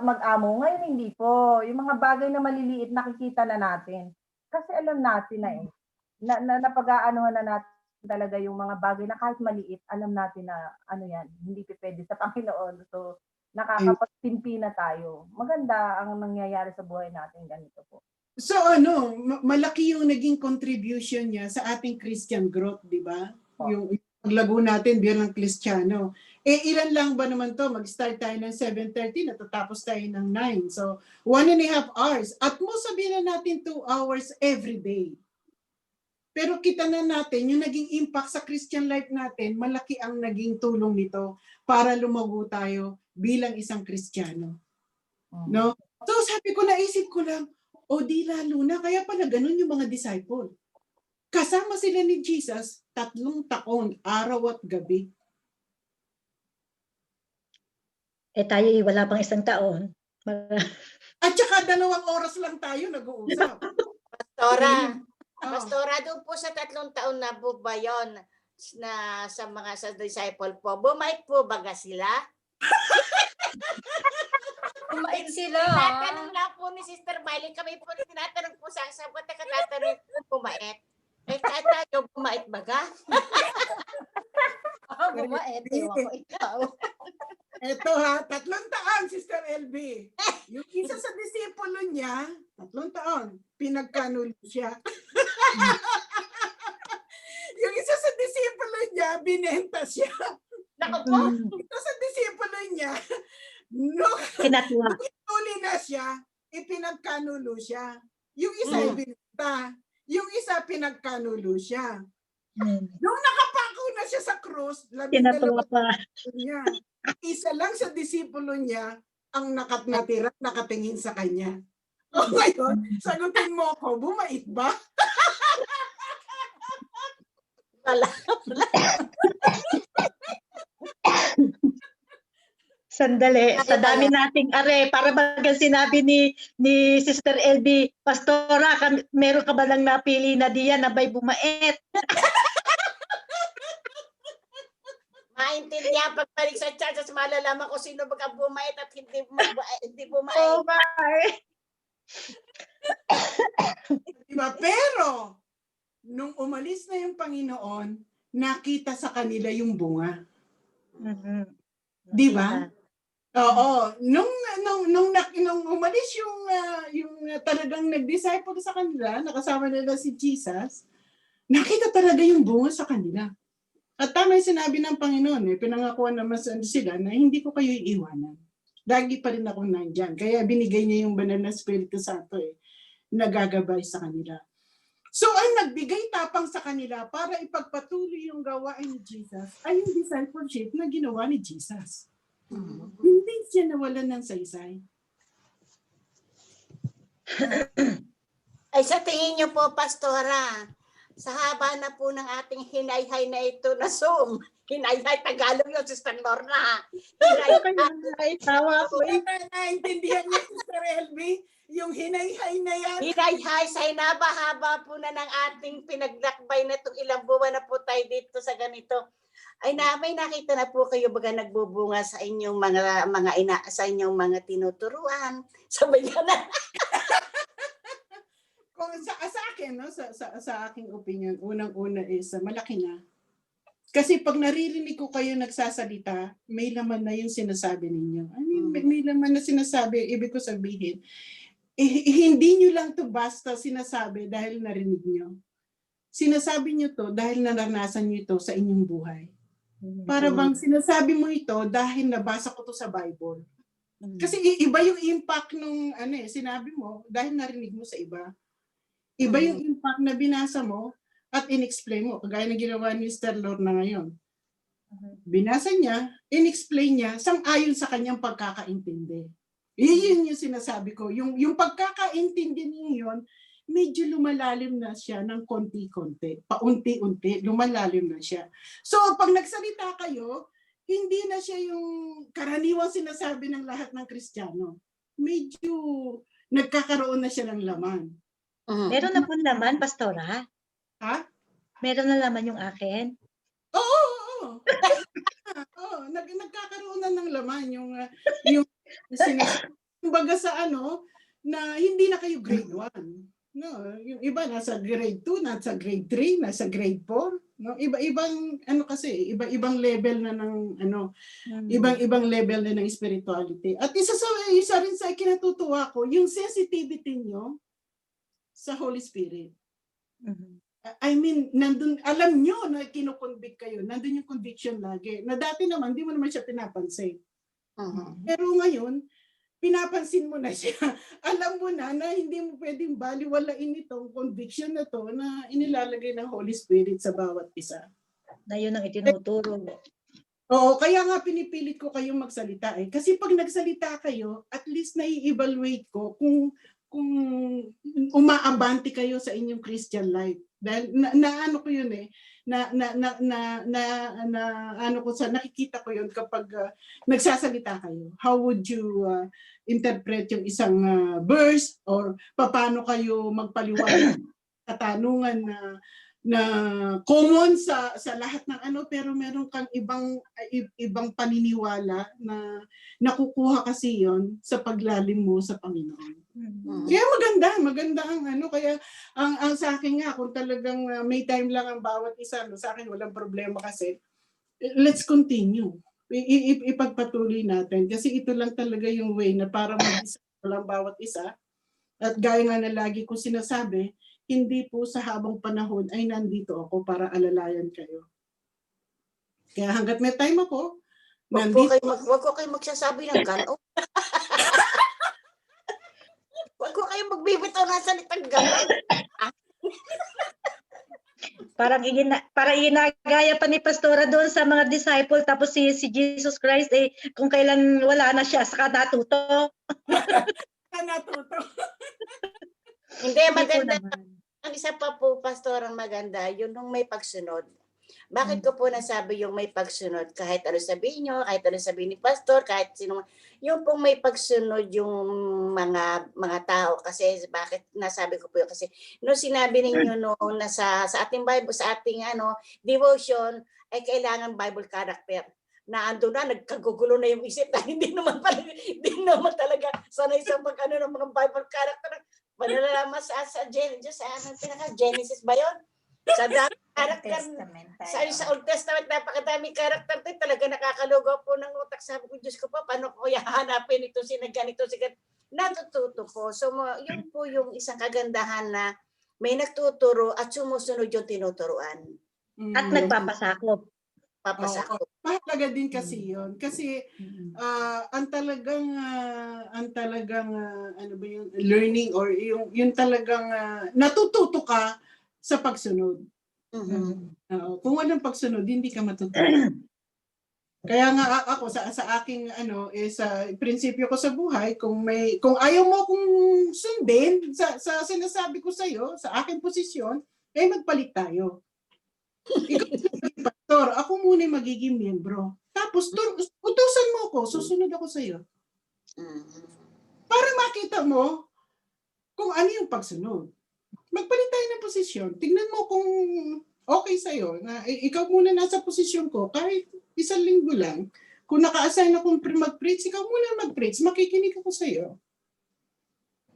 mag-amo. Ngayon, hindi po. Yung mga bagay na maliliit, nakikita na natin. Kasi alam natin na napag-aanohan na natin talaga yung mga bagay na kahit maliit, alam natin na yan, hindi pwede sa Panginoon. So, nakakapagtimpi na tayo. Maganda ang nangyayari sa buhay natin ganito po. So malaki yung naging contribution niya sa ating Christian growth, di ba? Yung paglago natin bilang Kristiyano. Ilan lang ba naman to? Mag-start tayo ng 7:30, natatapos tayo ng 9. So 1.5 hours. At mo sabihin na natin 2 hours every day. Pero kita na natin, yung naging impact sa Christian life natin, malaki ang naging tulong nito para lumago tayo bilang isang Kristiyano. No? So sabi ko, naisip ko lang, di lalo na, kaya pala ganun yung mga disciple. Kasama sila ni Jesus 3 taon, araw at gabi. Tayo wala pang 1 taon. At saka 2 oras lang tayo nag-uusap. Pastora, Oh. Pastora, doon po sa 3 taon na po ba yun na sa disciple po, bumait po baga sila? Kumait sila. Tinatanong lang po ni Sister Miley, kami po tinatanong po sa sagot na katatanong po bumait. Kahit tayo bumait baga? Ako bumait. Ewan ko ikaw. Ito ha, 3 taon, Sister LB. Yung isa sa disipulo niya, 3 taon, pinagkanulo siya. Yung isa sa disipulo niya, binenta siya. Naku po, Ito sa disipulo niya, nung Kinatwa. huli na siya, ipinagkanulo siya. Yung isa ibinenta, yung isa pinagkanulo siya. Nung nakapako na siya sa krus, 12 Kinatwa pa. niya. Isa lang sa disipulo niya ang natira, nakatingin sa kanya. O ngayon, sagutin mo ako, bumait ba? wala. Sandali, sa dami nating para bagang sinabi ni Sister LB, Pastora, meron ka ba lang napili na diyan na ba'y bumait? Maintindihan pagbalik sa church, malalaman ko sino baga bumait at hindi bumait. Oh my! Diba? Pero, nung umalis na yung Panginoon, nakita sa kanila yung bunga. Di ba? Oo. Nung umalis yung talagang nag-disciple sa kanila, nakasama nila si Jesus, nakita talaga yung bunga sa kanila. At tama yung sinabi ng Panginoon, pinangakuan naman sila na hindi ko kayo iiwanan. Lagi pa rin ako nandyan. Kaya binigay niya yung banal na Espiritu Santo nagagabay sa kanila. So ang nagbigay tapang sa kanila para ipagpatuloy yung gawain ni Jesus ay yung discipleship na ginawa ni Jesus. Hindi siya nawalan ng saysay. Ay sa tingin niyo po, Pastora, sa haba na po ng ating hinayhay na ito na Zoom, hinayhay Tagalog yun, Sister Lorna. Ay, tawa ko. Naintindihan niyo, Sister LB, yung hinayhay na yan. Hinayhay sa hinaba-haba po na ng ating pinaglakbay na itong ilang buwan na po tayo dito sa ganito. Ay may nakita na po kayo baga nagbubunga sa inyong sa inyong mga tinuturuan. Sabay ka na. Kung sa akin, no, sa aking opinion, unang-una is malaki na. Kasi pag naririnig ko kayo nagsasalita, may laman na yung sinasabi ninyo. I mean, may laman na sinasabi, ibig ko sabihin, hindi nyo lang to basta sinasabi dahil narinig nyo. Sinasabi nyo to dahil naranasan nyo ito sa inyong buhay. Para bang sinasabi mo ito dahil nabasa ko to sa Bible. Kasi iba yung impact nung sinabi mo dahil narinig mo sa iba. Iba yung impact na binasa mo at in-explain mo. Kagaya na ginawa ni Mr. Lorna ngayon. Binasa niya, in-explain niya, sang-ayon sa kanyang pagkakaintindi. Yun yung sinasabi ko. Yung pagkakaintindi niyo yun, medyo lumalalim na siya ng konti-konti. Paunti-unti, lumalalim na siya. So, pag nagsalita kayo, hindi na siya yung karaniwang sinasabi ng lahat ng Kristiyano. Medyo nagkakaroon na siya ng laman. Meron na po laman, Pastora? Ha? Meron na laman yung akin? Oo. Nagkakaroon na ng laman yung sinasabi. Kumbaga sa na hindi na kayo grade 1. No, yung iba nasa grade 2, nasa grade 3, nasa grade 4. No, iba-ibang iba-ibang level na ng ibang level na ng spirituality. At isa rin sa kinatutuwa ko, yung sensitivity nyo sa Holy Spirit. I mean, nandun, alam nyo na kinukonvict kayo, nandun yung conviction lagi. Na dati naman, di mo naman siya pinapansin. Pero ngayon, pinapansin mo na siya. Alam mo na hindi mo pwedeng baliwalain itong conviction na to na inilalagay ng Holy Spirit sa bawat isa. Na yun ang itinuturo. Oo, kaya nga pinipilit ko kayong magsalita Kasi pag nagsalita kayo, at least nai-evaluate ko kung umaabante kayo sa inyong Christian life. Dahil naano ko yun eh, ano ko sa nakikita ko yun kapag nagsasalita kayo. How would you interpret yung isang verse or paano kayo magpaliwanag katanungan na common sa lahat ng ano, pero meron kang ibang paniniwala na nakukuha kasi yon sa paglalim mo sa Panginoon. Kaya maganda ang ano, kaya ang sa akin nga kung talagang may time lang ang bawat isa, no, sa akin walang problema kasi let's continue. Ipagpatuloy natin kasi ito lang talaga yung way na para mag-isa lang bawat isa. At gaya nga na lagi ko sinasabi, hindi po sa habang panahon ay nandito ako para alalayan kayo. Kaya hanggat may time ako, Wag ko kayo magsasabi ng gano'n. Wag ko kayo magbibitaw ng salitang gano'n. Parang ginagaya pa ni Pastora doon sa mga disciple, tapos si Jesus Christ kung kailan wala na siya saka natuto. Hindi, maganda. Ang isa pa po, Pastor, ang maganda, yun nung may pagsunod. Bakit ko po nasabi yung may pagsunod? Kahit ano sabihin nyo, kahit ano sabihin ni Pastor, kahit sino, yung pong may pagsunod yung mga tao. Kasi bakit nasabi ko po yun? Kasi nung sinabi ninyo noong nasa sa ating Bible, sa ating devotion, ay kailangan Bible character. Na ando na, nagkagugulo na yung isip na hindi naman talaga sanay sa ng mga Bible character. Panalalaman sa Genesis ba yun? Sa dami character, sa Old Testament, napakadami character din, talaga nakakalugaw po ng utak. Sabi ko, Diyos ko po, paano ko hahanapin ito, ganito. Natututo po. So, yun po yung isang kagandahan na may nagtuturo at sumusunod yung tinuturuan. At nagpapasakop. Papasakop. Mahalaga din kasi yun. Kasi ang talagang ano ba yung learning or yung talagang natututo ka sa pagsunod. Kung walang pagsunod, hindi ka matututo. Kaya nga ako sa aking sa prinsipyo ko sa buhay, kung ayaw mo kung sundin sa sinasabi ko sa iyo, sa aking posisyon, magpalit tayo. Ikaw pastor, ako muna magiging miyembro. Tapos utusan mo ako, susunod ako sa iyo. Para makita mo kung ano yung pagsunod. Magpalit tayo ng posisyon. Tingnan mo kung okay sa iyo na ikaw muna nasa posisyon ko kahit isang linggo lang. Kung naka-assign akong mag-preach, ikaw muna mag-preach. Makikinig ako sa iyo.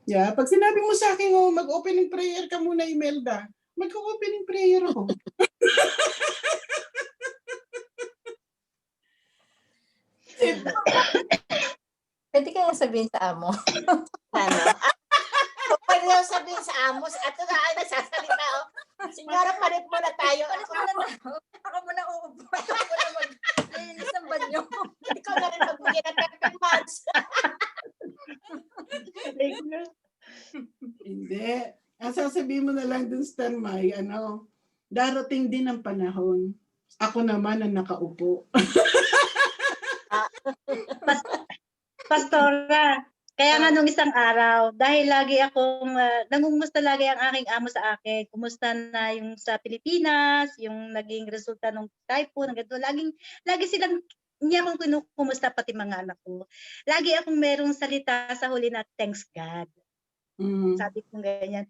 Yeah, pag sinabi mo sa akin, mag-opening prayer ka muna, Imelda. Mag-opening prayer ako. Pwede kaya sabihin sa amo. Ano? Pwede daw sabihin sa amos. At ito na ay nagsasalita. Signora, palit muna tayo. Ako muna uupo. Ako muna mag-linis ng banyo. Ikaw na rin magbigay ng 13 months. Hindi. Ang sasabihin mo na lang dun sa May, darating din ang panahon. Ako naman ang nakaupo. Pastora, kaya nga nung isang araw, dahil lagi akong, nangungumusta lagi ang aking amo sa akin, kumusta na yung sa Pilipinas, yung naging resulta ng typhoon, lagi silang, niya akong kinukumusta pati mga anak ko. Lagi akong merong salita sa huli na, thanks God. Sabi ko ganyan.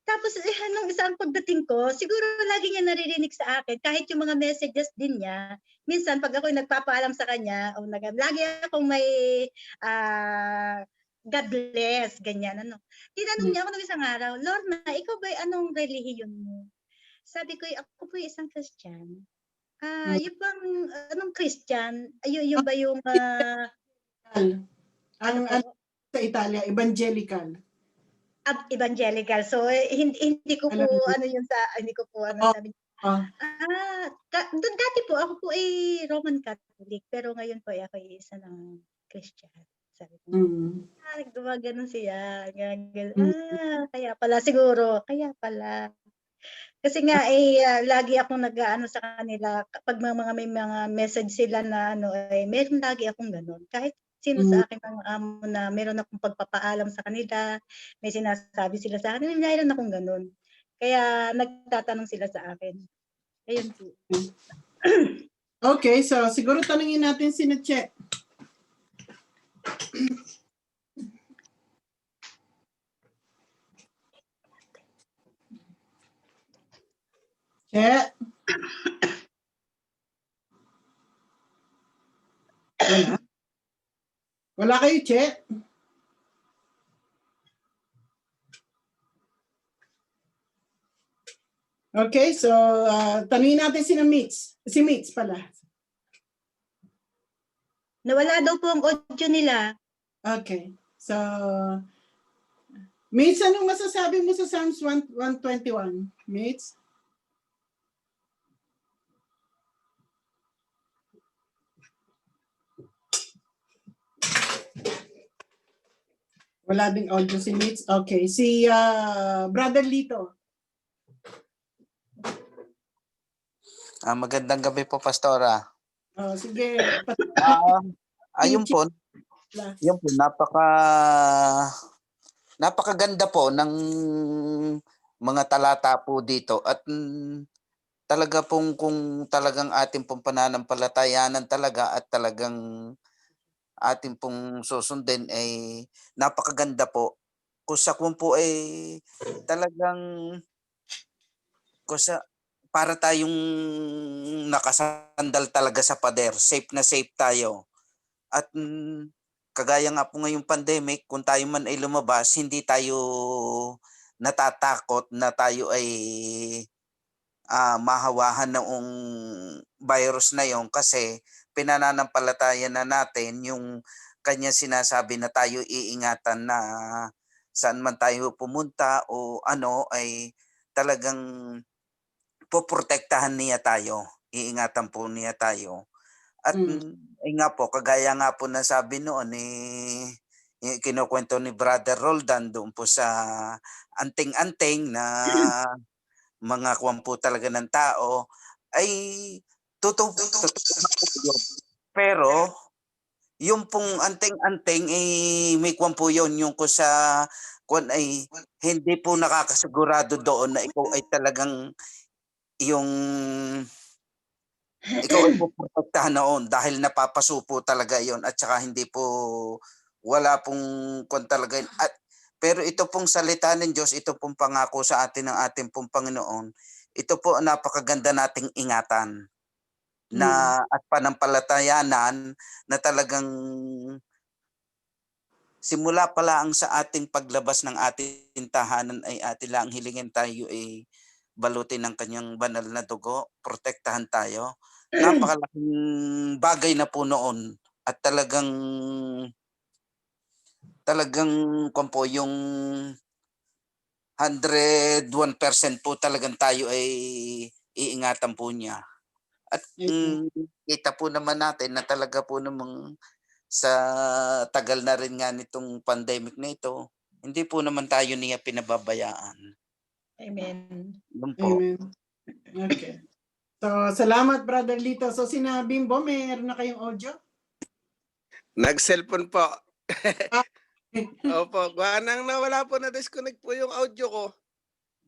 Tapos nung isang pagdating ko, siguro lagi niya naririnig sa akin, kahit yung mga messages din niya, minsan pag ako'y nagpapaalam sa kanya, lagi akong may God bless, ganyan. Tinanong niya ako nung isang araw, Lorna, ikaw ba anong relihiyon mo? Sabi ko, ako po isang Christian. Yung bang, anong Christian? Yung ba yung... sa Italia, evangelical. Evangelical. So hindi ko po sabi. Dati po ako po ay Roman Catholic, pero ngayon po ako ay isa ng Christian. Sabi ko. Nagdumaganon siya. Kaya pala siguro, kasi nga lagi akong nag-aano sa kanila kapag may mga message sila na meron lagi akong ganun. Kahit sino sa akin ang amo na meron akong pagpapaalam sa kanila, may sinasabi sila sa akin, mayroon akong ganun. Kaya nagtatanong sila sa akin. Ayun po. Okay, so siguro tanungin natin si Che. Che? Wala? Wala kayo, Che? Okay, so tanungin natin si Mitch. Si Mitch pala. Nawala daw po ang audio nila. Okay, so Mitch, anong masasabi mo sa Psalms 121? Mitch? Wala ding audio si Mitch. Okay, si Brother Lito. Magandang gabi po, Pastora. Oh, sige. Ayun po, napakaganda po ng mga talata po dito at talaga pong kung talagang ating pong pananampalatayanan talaga at talagang ating pong susundin ay napakaganda po. Kung sa kung po ay talagang para tayong nakasandal talaga sa pader, safe na safe tayo. At kagaya nga po ngayong pandemic, kung tayo man ay lumabas, hindi tayo natatakot na tayo ay mahawahan noong virus na yon kasi pinananampalatayan na natin yung kanya sinasabi na tayo iingatan na saan man tayo pumunta o ano ay talagang poprotektahan niya tayo, iingatan po niya tayo. At nga po, kagaya nga po na sabi noon kinukwento ni Brother Roldan doon po sa anting-anting na mga kuwan po talaga ng tao ay totoo po yun. Pero yung pong anting-anting may kuwan po yun yung ko sa kuwan ay hindi po nakakasigurado doon na ikaw ay talagang ikaw ay puprotektahan noon dahil napapasupo talaga yon at saka hindi po wala pong kung talaga at pero ito pong salita ng Diyos, ito pong pangako sa atin ng ating pong Panginoon, ito po ang napakaganda nating ingatan na at panampalatayanan na talagang simula pa lang sa ating paglabas ng ating tahanan ay atin lang hilingin tayo ay balutin ng kanyang banal na dugo, protektahan tayo. Napakalaking bagay na po noon at talagang kung po yung 101% po talagang tayo ay iingatan po niya. At kita po naman natin na talaga po namang sa tagal na rin nga nitong pandemic na ito, hindi po naman tayo niya pinababayaan. Amen. Yun po. Amen. Okay. So, salamat, Brother Lito. So, sina Bimbo, meron na kayong audio? Nag-cellphone po. Opo, nang nawala po, na-disconnect po yung audio ko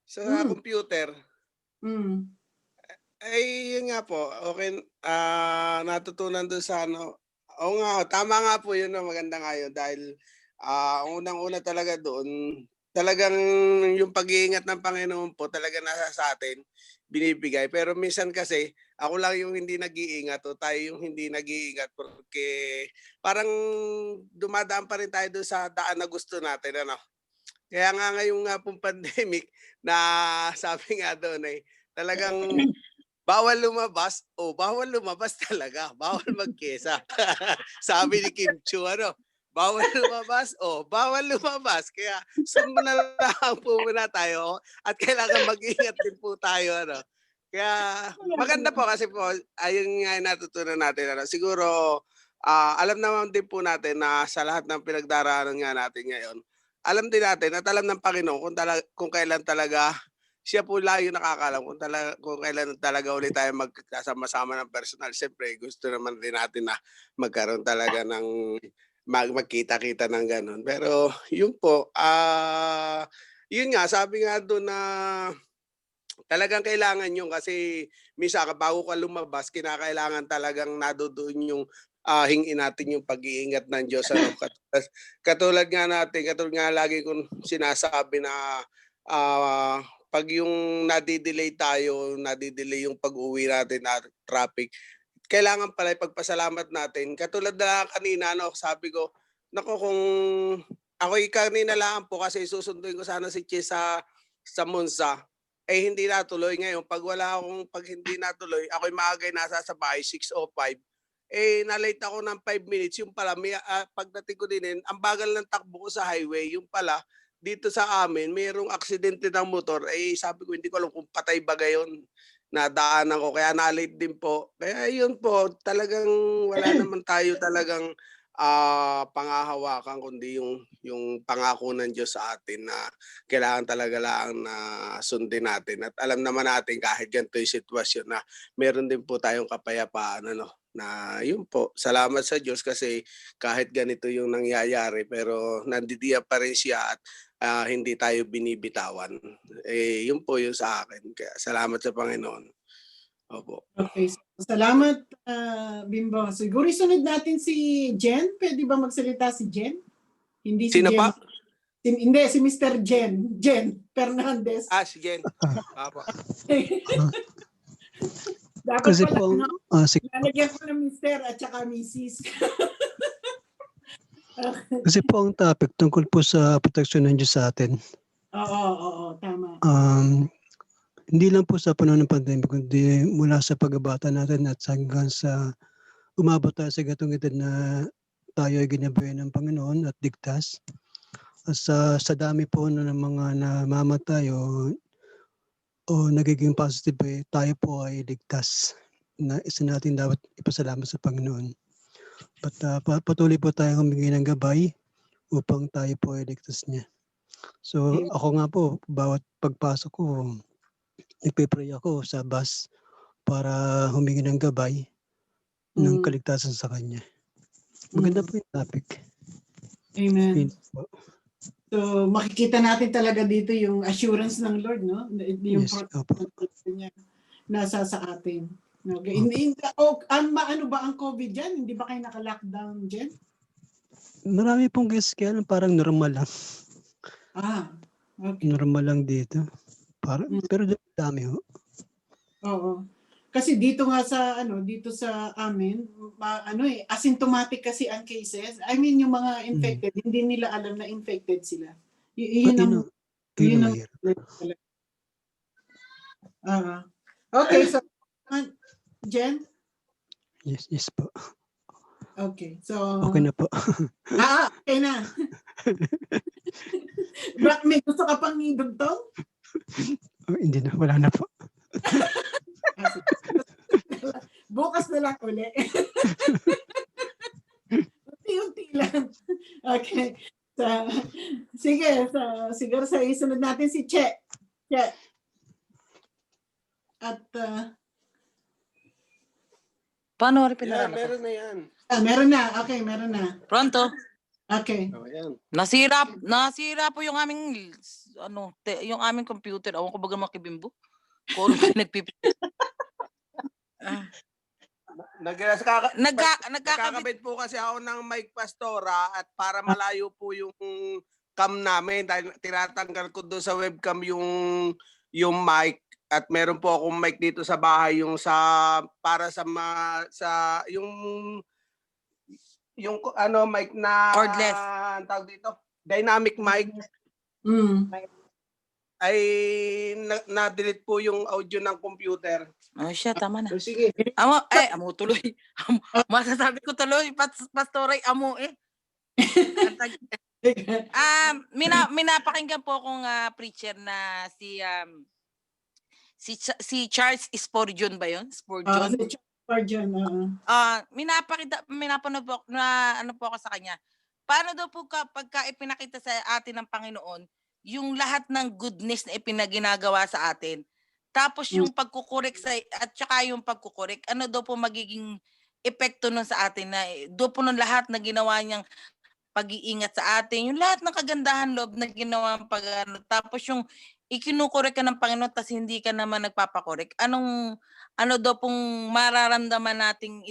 sa computer. Ay, yun nga po. Okay, natutunan doon sa ano. Oo nga, tama nga po yun, maganda nga yun dahil unang-una talaga doon, talagang yung pag-iingat ng Panginoon po talaga nasa sa atin, binibigay. Pero minsan kasi, ako lang yung hindi nag-iingat o tayo yung hindi nag-iingat porque parang dumadaan pa rin tayo doon sa daan na gusto natin. Ano? Kaya nga ngayong nga pong pandemic na sabi nga doon ay talagang bawal lumabas bawal lumabas talaga. Bawal magkesa. Sabi ni Kim Chiu, bawal lumabas bawal lumabas. Kaya sumuna lang po muna tayo at kailangan mag-ingat din po tayo. Kaya maganda po kasi po, ayun nga yung natutunan natin. Siguro, alam naman din po natin na sa lahat ng pinagdaraanan nga natin ngayon, alam din natin at alam ng Panginoon kung kailan talaga siya po layo nakakalam kung kailan talaga ulit tayo magkasama-sama ng personal. Siyempre, gusto naman din natin na magkaroon talaga ng magkita-kita ng ganun. Pero yun po, yun nga, sabi nga doon na talagang kailangan yun kasi minsan bago ka lumabas, kinakailangan talagang nadodoon yung hingin natin yung pag-iingat ng Diyos. Ano? Katulad nga lagi kong sinasabi na pag yung nadidelay yung pag-uwi natin na traffic, kailangan pala ipagpasalamat natin. Katulad na kanina, no, sabi ko, nako kung ako'y kanina lang po kasi susunduin ko sana si Che sa Monza, eh hindi natuloy ngayon. Pag hindi natuloy, ako'y maagay nasa sa bahay, 6:05. Eh, na-late ako ng 5 minutes. Yung pala, pagdating ko din, ang bagal ng takbo ko sa highway. Yung pala, dito sa amin, mayroong aksidente ng motor. Eh, sabi ko, hindi ko alam kung patay ba gayon. Nadaanan ko, kaya na-late din po. Kaya yun po, talagang wala naman tayo talagang pangahawakan kundi yung pangako ng Diyos sa atin na kailangan talaga lang na sundin natin. At alam naman natin kahit ganito yung sitwasyon na meron din po tayong kapayapaan, ano, na yun po, salamat sa Diyos kasi kahit ganito yung nangyayari pero nandidiyan pa rin siya at hindi tayo binibitawan. Eh, yun po yung sa akin. Kaya salamat sa Panginoon. Opo. Okay. Salamat, Bimbo. Siguro isunod natin si Jen. Pwede ba magsalita si Jen? Hindi si Sino Jen. pa? Hindi, si Mr. Jen. Jen Fernandez. Si Jen. Apo. Dapat Kasi pala, po, ano, sige po. lalagyan ko ng Mr. at saka Mrs. Kasi po ang topic tungkol po sa proteksyon ng Diyos sa atin. Oo, tama. Hindi lang po sa panahon ng pandemic, kundi mula sa pagbabata natin at hanggang sa umabot tayo sa gatong edad na tayo ay ginabayan ng Panginoon at ligtas. At sa dami po ng mga namamatay o nagiging positive, tayo po ay ligtas. Na isa natin dapat ipasalamat sa Panginoon. Patuloy po tayong humingi ng gabay upang tayo po ay ligtas niya. So ako nga po, bawat pagpasok ko, nagpe-pray ako sa bus para humingi ng gabay ng kaligtasan sa Kanya. Maganda po yung topic. Amen. Yun po. So makikita natin talaga dito yung assurance ng Lord, no? Yung Yes, opo. protection niya nasa sa atin. Okay. Ano ba ang COVID dyan? Hindi ba kayo naka-lockdown dyan? Marami pong guests kaya parang normal lang. Okay. Normal lang dito. Pero dami ho. Oo. Kasi dito nga dito sa amin, asymptomatic kasi ang cases. I mean, yung mga infected, hindi nila alam na infected sila. Yun ang okay, so Jen? Yes po. Okay, so Okay na po. okay na. May gusto ka pang idugtong? Hindi na, wala na po. Bukas na lang uli. Unti-unti lang. Okay. Siguro sa isunod natin si Che. At paano rin pinarala ko? Meron na yan. meron na. Okay, meron na. Pronto? Okay. Ayan. Nasira po yung aming yung aming computer. Awan ko baga makibimbo. Kung nagpipit. Nagkakabit po kasi ako ng mic Pastora at para malayo po yung cam namin dahil tinatanggal ko doon sa webcam yung mic at meron po akong mic dito sa bahay yung para sa yung mic na cordless. Tawag dito, dynamic mic. Ay na-delete po yung audio ng computer. Oh, siya, tama na. So, sige. Amo tuloy. Masasabi ko tuloy, Pastoray, amo eh. Minapakinggan po akong preacher na si Charles Spurgeon ba yun? Spurgeon? Si Spurgeon. Minapanood po na po ako sa kanya. Paano daw po pagka ipinakita sa atin ng Panginoon yung lahat ng goodness na ipinaginagawa sa atin. Tapos yung pagkukorek at saka yung pagkukorek, ano daw po magiging epekto nun sa atin na doon po nun lahat na ginawa niyang pag-iingat sa atin, yung lahat ng kagandahan loob na ginawa tapos yung ikinukorek ka ng Panginoon tas hindi ka naman nagpapakorek, ano daw pong mararamdaman nating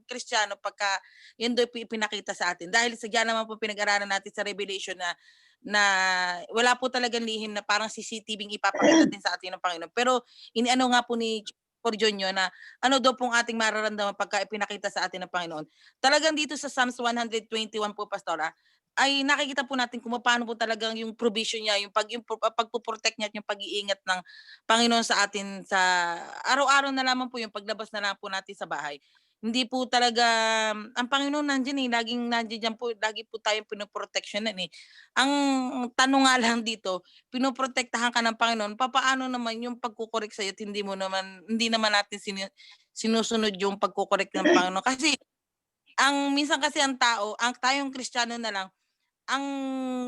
Kristiyano pagka yun daw po ipinakita sa atin. Dahil sadya naman po pinag-aralan natin sa Revelation na wala po talagang lihim na parang CCTV ipapakita din sa atin ng Panginoon. Pero iniano nga po ni Corjonyo na ano daw pong ating mararamdaman pagka ipinakita sa atin ng Panginoon. Talagang dito sa Psalms 121 po, Pastora, ay nakikita po natin kung paano po talagang yung provision niya, yung pagpo-protect niya at yung pag-iingat ng Panginoon sa atin sa araw-araw na lamang po yung paglabas na lang po natin sa bahay. Hindi po talaga, ang Panginoon nandiyan laging nandiyan po, lagi po tayong pinoproteksyonan Ang tanong nga lang dito, pinoprotektahan ka ng Panginoon, papaano naman yung pagkukorek sa'yo at hindi naman natin sinusunod yung pagkukorek ng Panginoon. Kasi, minsan kasi tayong Kristiyano na lang,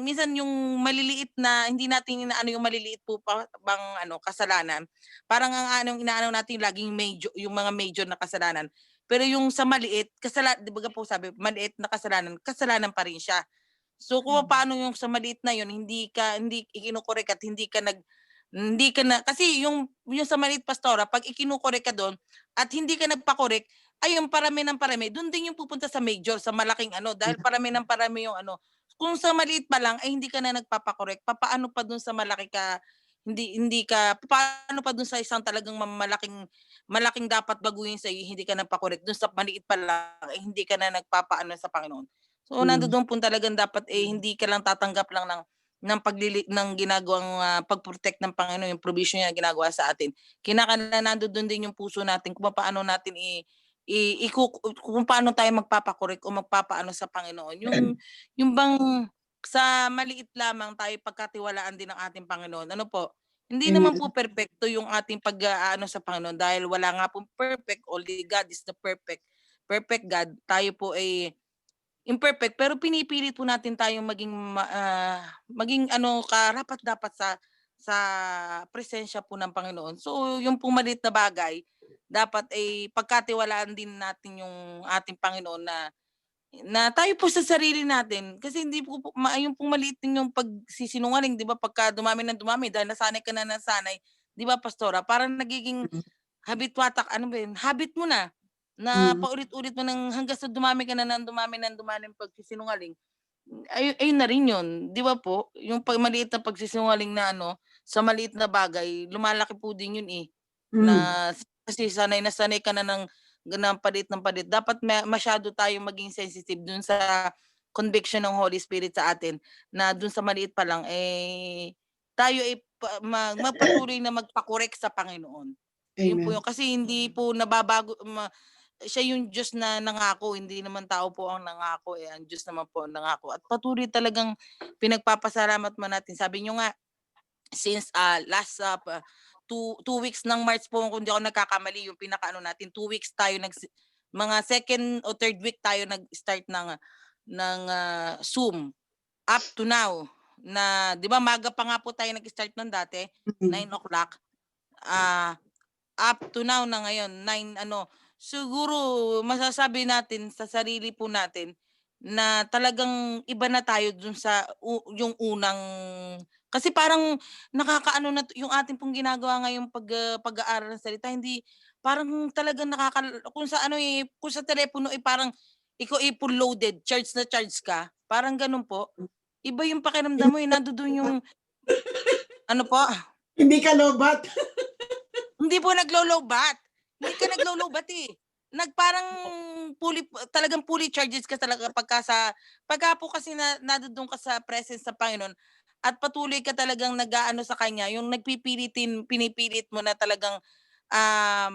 minsan yung maliliit na hindi natin inaano yung maliliit po bang kasalanan. Parang inaano natin laging yung mga major na kasalanan. Pero yung sa maliit, di ba po sabi, maliit na kasalanan pa rin siya. So kung paano yung sa maliit na yun, hindi ikinukorek at hindi ka na, kasi yung sa maliit, Pastora, pag ikinukorek ka doon at hindi ka nagpakorek, ay yung parami ng parami, doon din yung pupunta sa major, sa malaking dahil parami ng parami yung kung sa maliit pa lang ay hindi ka na nagpapakorek, papaano pa dun sa malaki ka, hindi ka, paano pa dun sa isang talagang malaking dapat baguhin sa iyo, hindi ka nagpakorek, dun sa maliit pa lang ay hindi ka na nagpapaano sa Panginoon. So nandoon po talagang dapat hindi ka lang tatanggap lang ng ginagawang pag-protect ng Panginoon, yung provision niya ginagawa sa atin. Kinakailangan nandoon din yung puso natin kung paano natin kung paano tayo magpapakorek o magpapaano sa Panginoon. Yung bang sa maliit lamang tayo pagkatiwalaan din ng ating Panginoon. Ano po? Hindi naman po perpekto yung ating pag-aano sa Panginoon dahil wala nga pong perfect. Only God is the perfect God. Tayo po ay imperfect pero pinipilit po natin tayong maging karapat-dapat sa presensya po ng Panginoon. So yung pong maliit na bagay dapat ay pagkatiwalaan din natin yung ating Panginoon na tayo po sa sarili natin kasi hindi po yung pong maliit din yung pagsisinungaling, 'di ba? Pagka dumami ng dumami dahil nasanay ka na nasanay, 'di ba, Pastora? Parang nagiging habit-watak, habit mo na paulit-ulit mo hanggang sa dumami ka na ng dumami ng pagsisinungaling. Ayun na rin yun, 'di ba po? Yung maliit na pagsisinungaling na sa maliit na bagay, lumalaki po din yun na kasi sanay ka na ng palit ng palit. Dapat masyado tayong maging sensitive dun sa conviction ng Holy Spirit sa atin na dun sa maliit pa lang tayo ay magpatuloy na magpakorek sa Panginoon. Yun po yun. Kasi hindi po nababago, siya yung Diyos na nangako, hindi naman tao po ang nangako, ang Diyos naman po ang nangako. At patuloy talagang pinagpapasalamat man natin. Sabi nyo nga, since last 2 weeks ng March po, kung di ako nagkakamali, yung natin, 2 weeks tayo, mga second o third week tayo nag-start ng Zoom. Up to now, na, di ba, maga pa nga po tayo nag-start nun dati, 9 o'clock. Up to now na ngayon, 9, siguro masasabi natin sa sarili po natin na talagang iba na tayo dun sa yung unang, kasi parang nakakaano na yung ating pong ginagawa ngayong pag-aaral ng salita, hindi parang talagang kung sa kung sa telepono parang ikaw full loaded, charge na charge ka, parang ganun po. Iba yung pakiramdam mo nandoon yung po. Hindi ka lobat. Hindi po naglo-lowbat. Hindi ka naglo-lowbat Parang talagang fully charges ka talaga pagka po kasi nandoon ka sa presence sa Panginoon at patuloy ka talagang nag-aano sa Kanya, yung pinipilit mo na talagang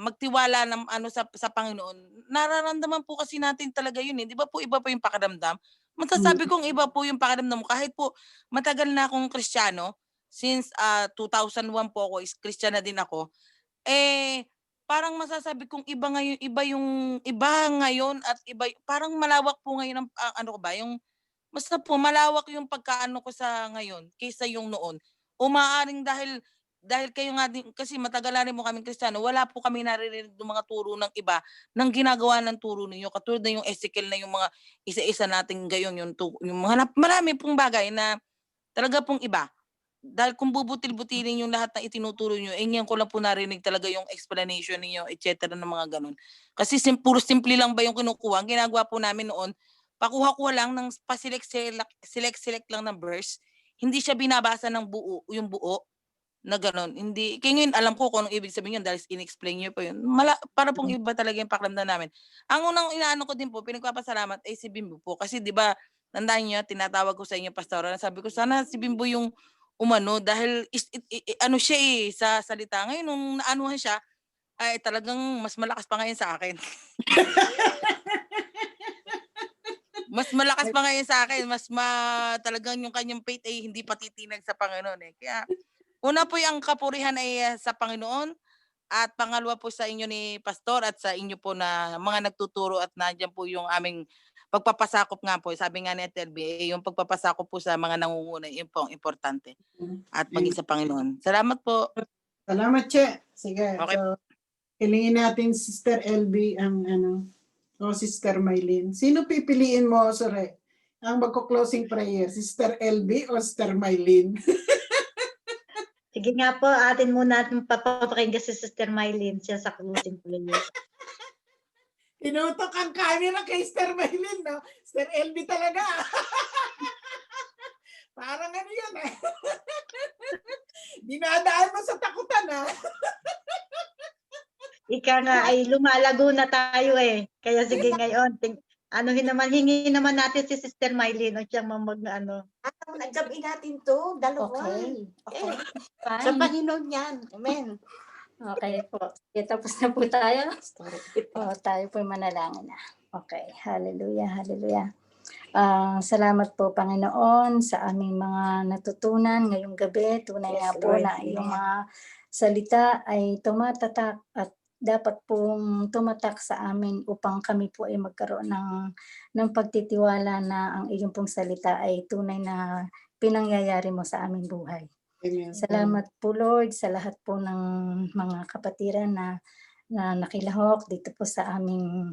magtiwala ng sa Panginoon. Nararamdaman po kasi natin talaga yun. Di ba po iba po yung pakiramdam? Masasabi kong iba po yung pakiramdam mo kahit po matagal na akong Kristiyano, since 2001 po ako, Kristiyana din ako. Parang masasabi kong iba ngayon at iba, parang malawak po ngayon yung basta po malawak yung pagkaano ko sa ngayon kaysa yung noon. O maaaring dahil kayo nga din, kasi matagal na rin mo kaming Kristiyano, wala po kami naririnig ng mga turo ng iba ng ginagawa ng turo ninyo. Katulad na yung Ezekiel na yung mga isa-isa nating gayon, yung mga marami pong bagay na talaga pong iba. dahil kung bubutil-butilin yung lahat na itinuturo nyo, ngayon ko lang po narinig talaga yung explanation niyo, etc. ng mga ganun. Kasi puro simple lang ba yung kinukuha? Ang ginagawa po namin noon, pakuha-kuha lang ng select lang ng verse. Hindi siya binabasa ng buo, yung buo na gano'n. Hindi, kaya ngayon alam ko kung anong ibig sabihin yun dahil in-explain niyo po yun. Para pong iba talaga yung pakiramdam namin. Ang unang inaano ko din po, pinagpapasalamat ay si Bimbo po. Kasi di ba, tandaan niyo, tinatawag ko sa inyo, Pastora, sabi ko, sana si Bimbo yung umano dahil ano siya sa salita. Ngayon, nung naanuhan siya, ay talagang mas malakas pa ngayon sa akin. Mas malakas pa ngayon sa akin. Talagang yung kanyang faith ay hindi patitinag sa Panginoon eh. Kaya, una po yung kapurihan ay sa Panginoon at pangalawa po sa inyo ni Pastor at sa inyo po na mga nagtuturo at nandiyan po yung aming pagpapasakop nga po. Sabi nga ni LB, yung pagpapasakop po sa mga nangunguna, yun po ang importante. At maging sa Panginoon. Salamat po. Salamat, Che. Sige. Okay. So, hilingin natin Sister LB ang o Sister Mylene. Sino pipiliin mo, Sore? Ang magko-closing prayer, Sister LB o Sister Mylene? Sige nga po, atin muna natin papapakinggan si Sister Mylene siya sa closing prayer. Tinutok ang camera kay Sister Mylene, no? Sister LB talaga. Parang ano yan, eh. Dinadaan mo sa takutan, ha? Ika nga ay lumalago na tayo eh. Kaya sige ngayon, hingi naman natin si Sister Mylene o siyang Naggabi natin to, dalawa. Okay. Sa Fine. Panginoon yan. Amen. Okay po. Sige, tapos na po tayo. Tayo po manalangin na. Okay. Hallelujah, hallelujah. Salamat po, Panginoon, sa aming mga natutunan ngayong gabi. Tunay Yes, nga po Lord. na iyong mga salita ay tumatatak at dapat pong tumatak sa amin upang kami po ay magkaroon ng pagtitiwala na ang iyong pong salita ay tunay na pinangyayari mo sa aming buhay. Amen. Salamat po, Lord, sa lahat po ng mga kapatiran na nakilahok dito po sa aming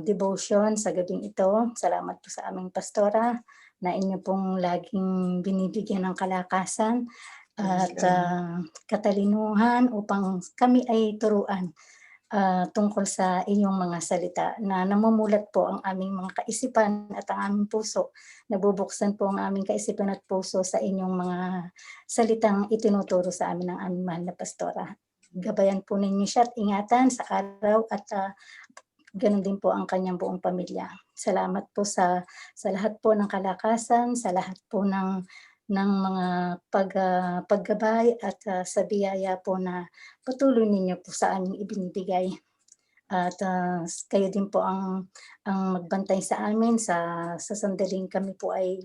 devotion sa gabing ito. Salamat po sa aming pastora na inyo pong laging binibigyan ng kalakasan at katalinuhan upang kami ay turuan tungkol sa inyong mga salita na namumulat po ang aming mga kaisipan at ang aming puso. Nabubuksan po ang aming kaisipan at puso sa inyong mga salitang itinuturo sa amin ng aming mahal na pastora. Gabayan po ninyo siya at ingatan sa araw at ganun din po ang kanyang buong pamilya. Salamat po sa lahat po ng kalakasan, sa lahat po ng mga paggabay at sa biyaya po na patuloy ninyo po sa aming ibinibigay. At kayo din po ang magbantay sa amin sa sandaling kami po ay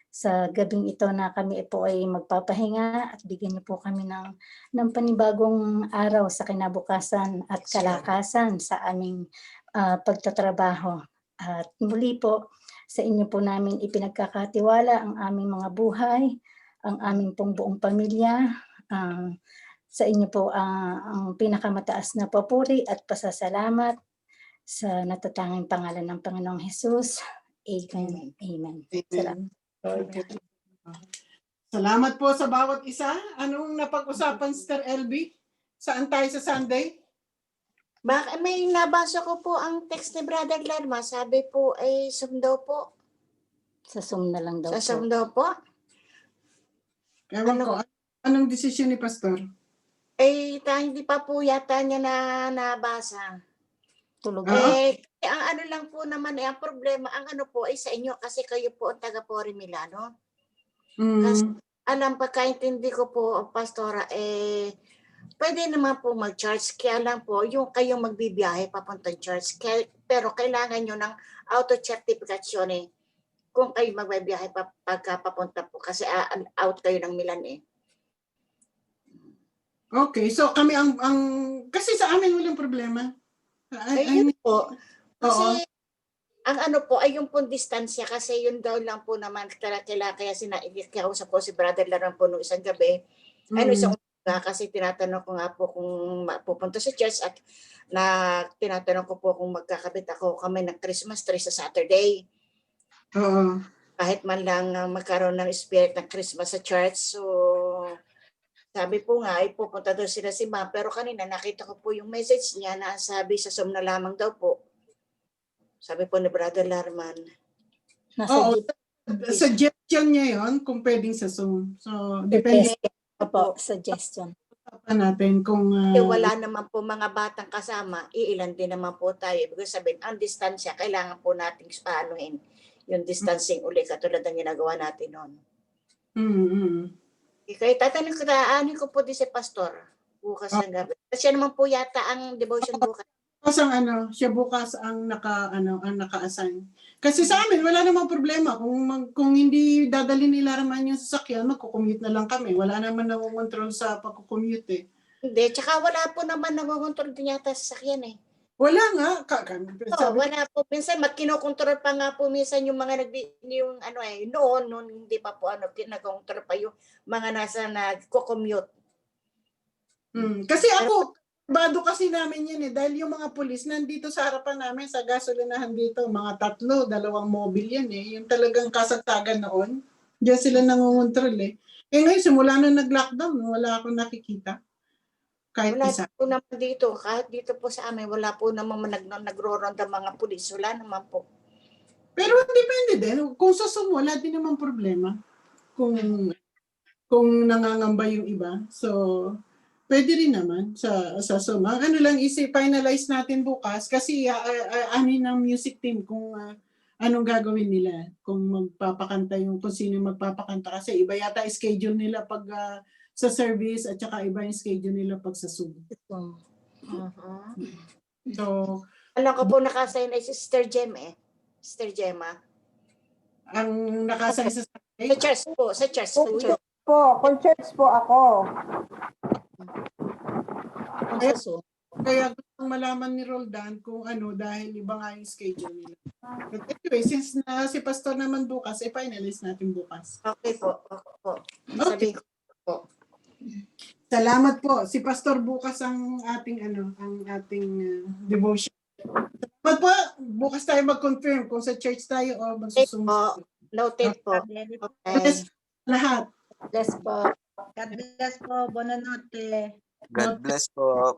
sa gabing ito na kami po ay magpapahinga at bigyan niyo po kami ng panibagong araw sa kinabukasan at kalakasan sa aming pagtatrabaho. At muli po, sa inyo po namin ipinagkakatiwala ang aming mga buhay, ang aming pong buong pamilya. Sa inyo po ang pinakamataas na papuri at pasasalamat sa natatanging pangalan ng Panginoong Hesus. Amen. Amen. Salamat. Salamat po sa bawat isa. Anong napag-usapan, Sister LB? Saan tayo sa Sunday? May nabasa ko po ang text ni Brother Larma. Sabi po ay Zoom daw po. Sa Zoom na lang daw Sa po. Zoom daw po. Ewan ko, anong desisyon ni Pastor? Hindi pa po yata niya nabasa. Tulog. Ang ano lang po naman, ang problema, ang ano po ay sa inyo kasi kayo po ang taga Pori Milano. Kasi pagkaintindi ko po, Pastora, pwede naman po mag-charge. Kaya lang po, yung kayong magbibiyahe papuntang church. Pero kailangan nyo ng auto-certification kung kayo magbibiyahe pagka papunta po. Kasi out kayo ng Milan Okay, so kami kasi sa amin walang problema. Yun po. Kasi ang ano po ay yung pong distansya kasi yun daw lang po naman kaya kinausap ko si Brother Laran po nung isang gabi. Isang kasi tinatanong ko nga po kung pupunta sa church at tinatanong ko po kung magkakabit kami ng Christmas tree sa Saturday. kahit man lang magkaroon ng spirit ng Christmas sa church. So, sabi po nga, ay pupunta daw sila si ma'am. Pero kanina nakita ko po yung message niya na sabi sa Zoom na lamang daw po. Sabi po ni Brother Larman. Nasa Oo, jeep. suggestion niya yon kung pwedeng sa Zoom. So, depende Opo, suggestion. pa natin kung Wala naman po mga batang kasama, iilan din naman po tayo. Ibig sabihin, ang distansya, kailangan po nating paanuhin yung distancing uli katulad ng ginagawa natin noon. Kaya tatanong ko, aanin ko po din si Pastor bukas ng gabi. Kasi siya naman po yata ang devotion bukas. bukas ang siya bukas ang naka-assign. Kasi sa amin wala namang problema kung hindi dadalhin nila naman yung sasakyan, magko-commute na lang kami. Wala naman nangongontrol sa pagko-commute eh. Hindi, tsaka wala po naman nangongontrol din yata sa sasakyan eh. Wala nga. Wala po. Minsan magkinokontrol pa nga po minsan yung mga noon hindi pa po nagkontrol pa yung mga nasa nagko-commute. Kasi ako, bado kasi namin yan eh. Dahil yung mga pulis nandito sa harapan namin sa gasolinahan dito, mga 3, 2 mobile yan eh. Yung talagang kasagsagan noon. Diyan sila nangungontrol eh. Ngayon, simula na nag-lockdown, wala akong nakikita. Kahit Wala isa. po naman dito. Kahit dito po sa amin, wala po naman nagro-ronda mga pulis. Wala naman po. Pero depende din. Kung sa Zoom, wala din naman problema. Kung nangangamba yung iba. So, pwede rin naman sa Zoom. Ang lang finalize natin bukas kasi anin ng music team kung anong gagawin nila. Kung magpapakanta kung sino magpapakanta. Kasi iba yata schedule nila pag sa service at saka iba yung schedule nila pag sa Zoom. So, alam ko po nakasign ay si Sister Gem eh. Sister Gemma. ang nakasign sa Sa church po. Sa church po yun. Kung church po ako. Kaya gusto malaman ni Roldan kung dahil iba nga yung schedule nila. But anyway, since si Pastor naman bukas, finalize natin bukas. Okay po. Okay. Sabi ko po. Salamat po. Si Pastor bukas ang ating devotion. Salamat po. Bukas tayo mag-confirm kung sa church tayo o magsusunod. Noted po. Okay. Bless lahat. Bless po. God bless po. Buonanotte. God bless po.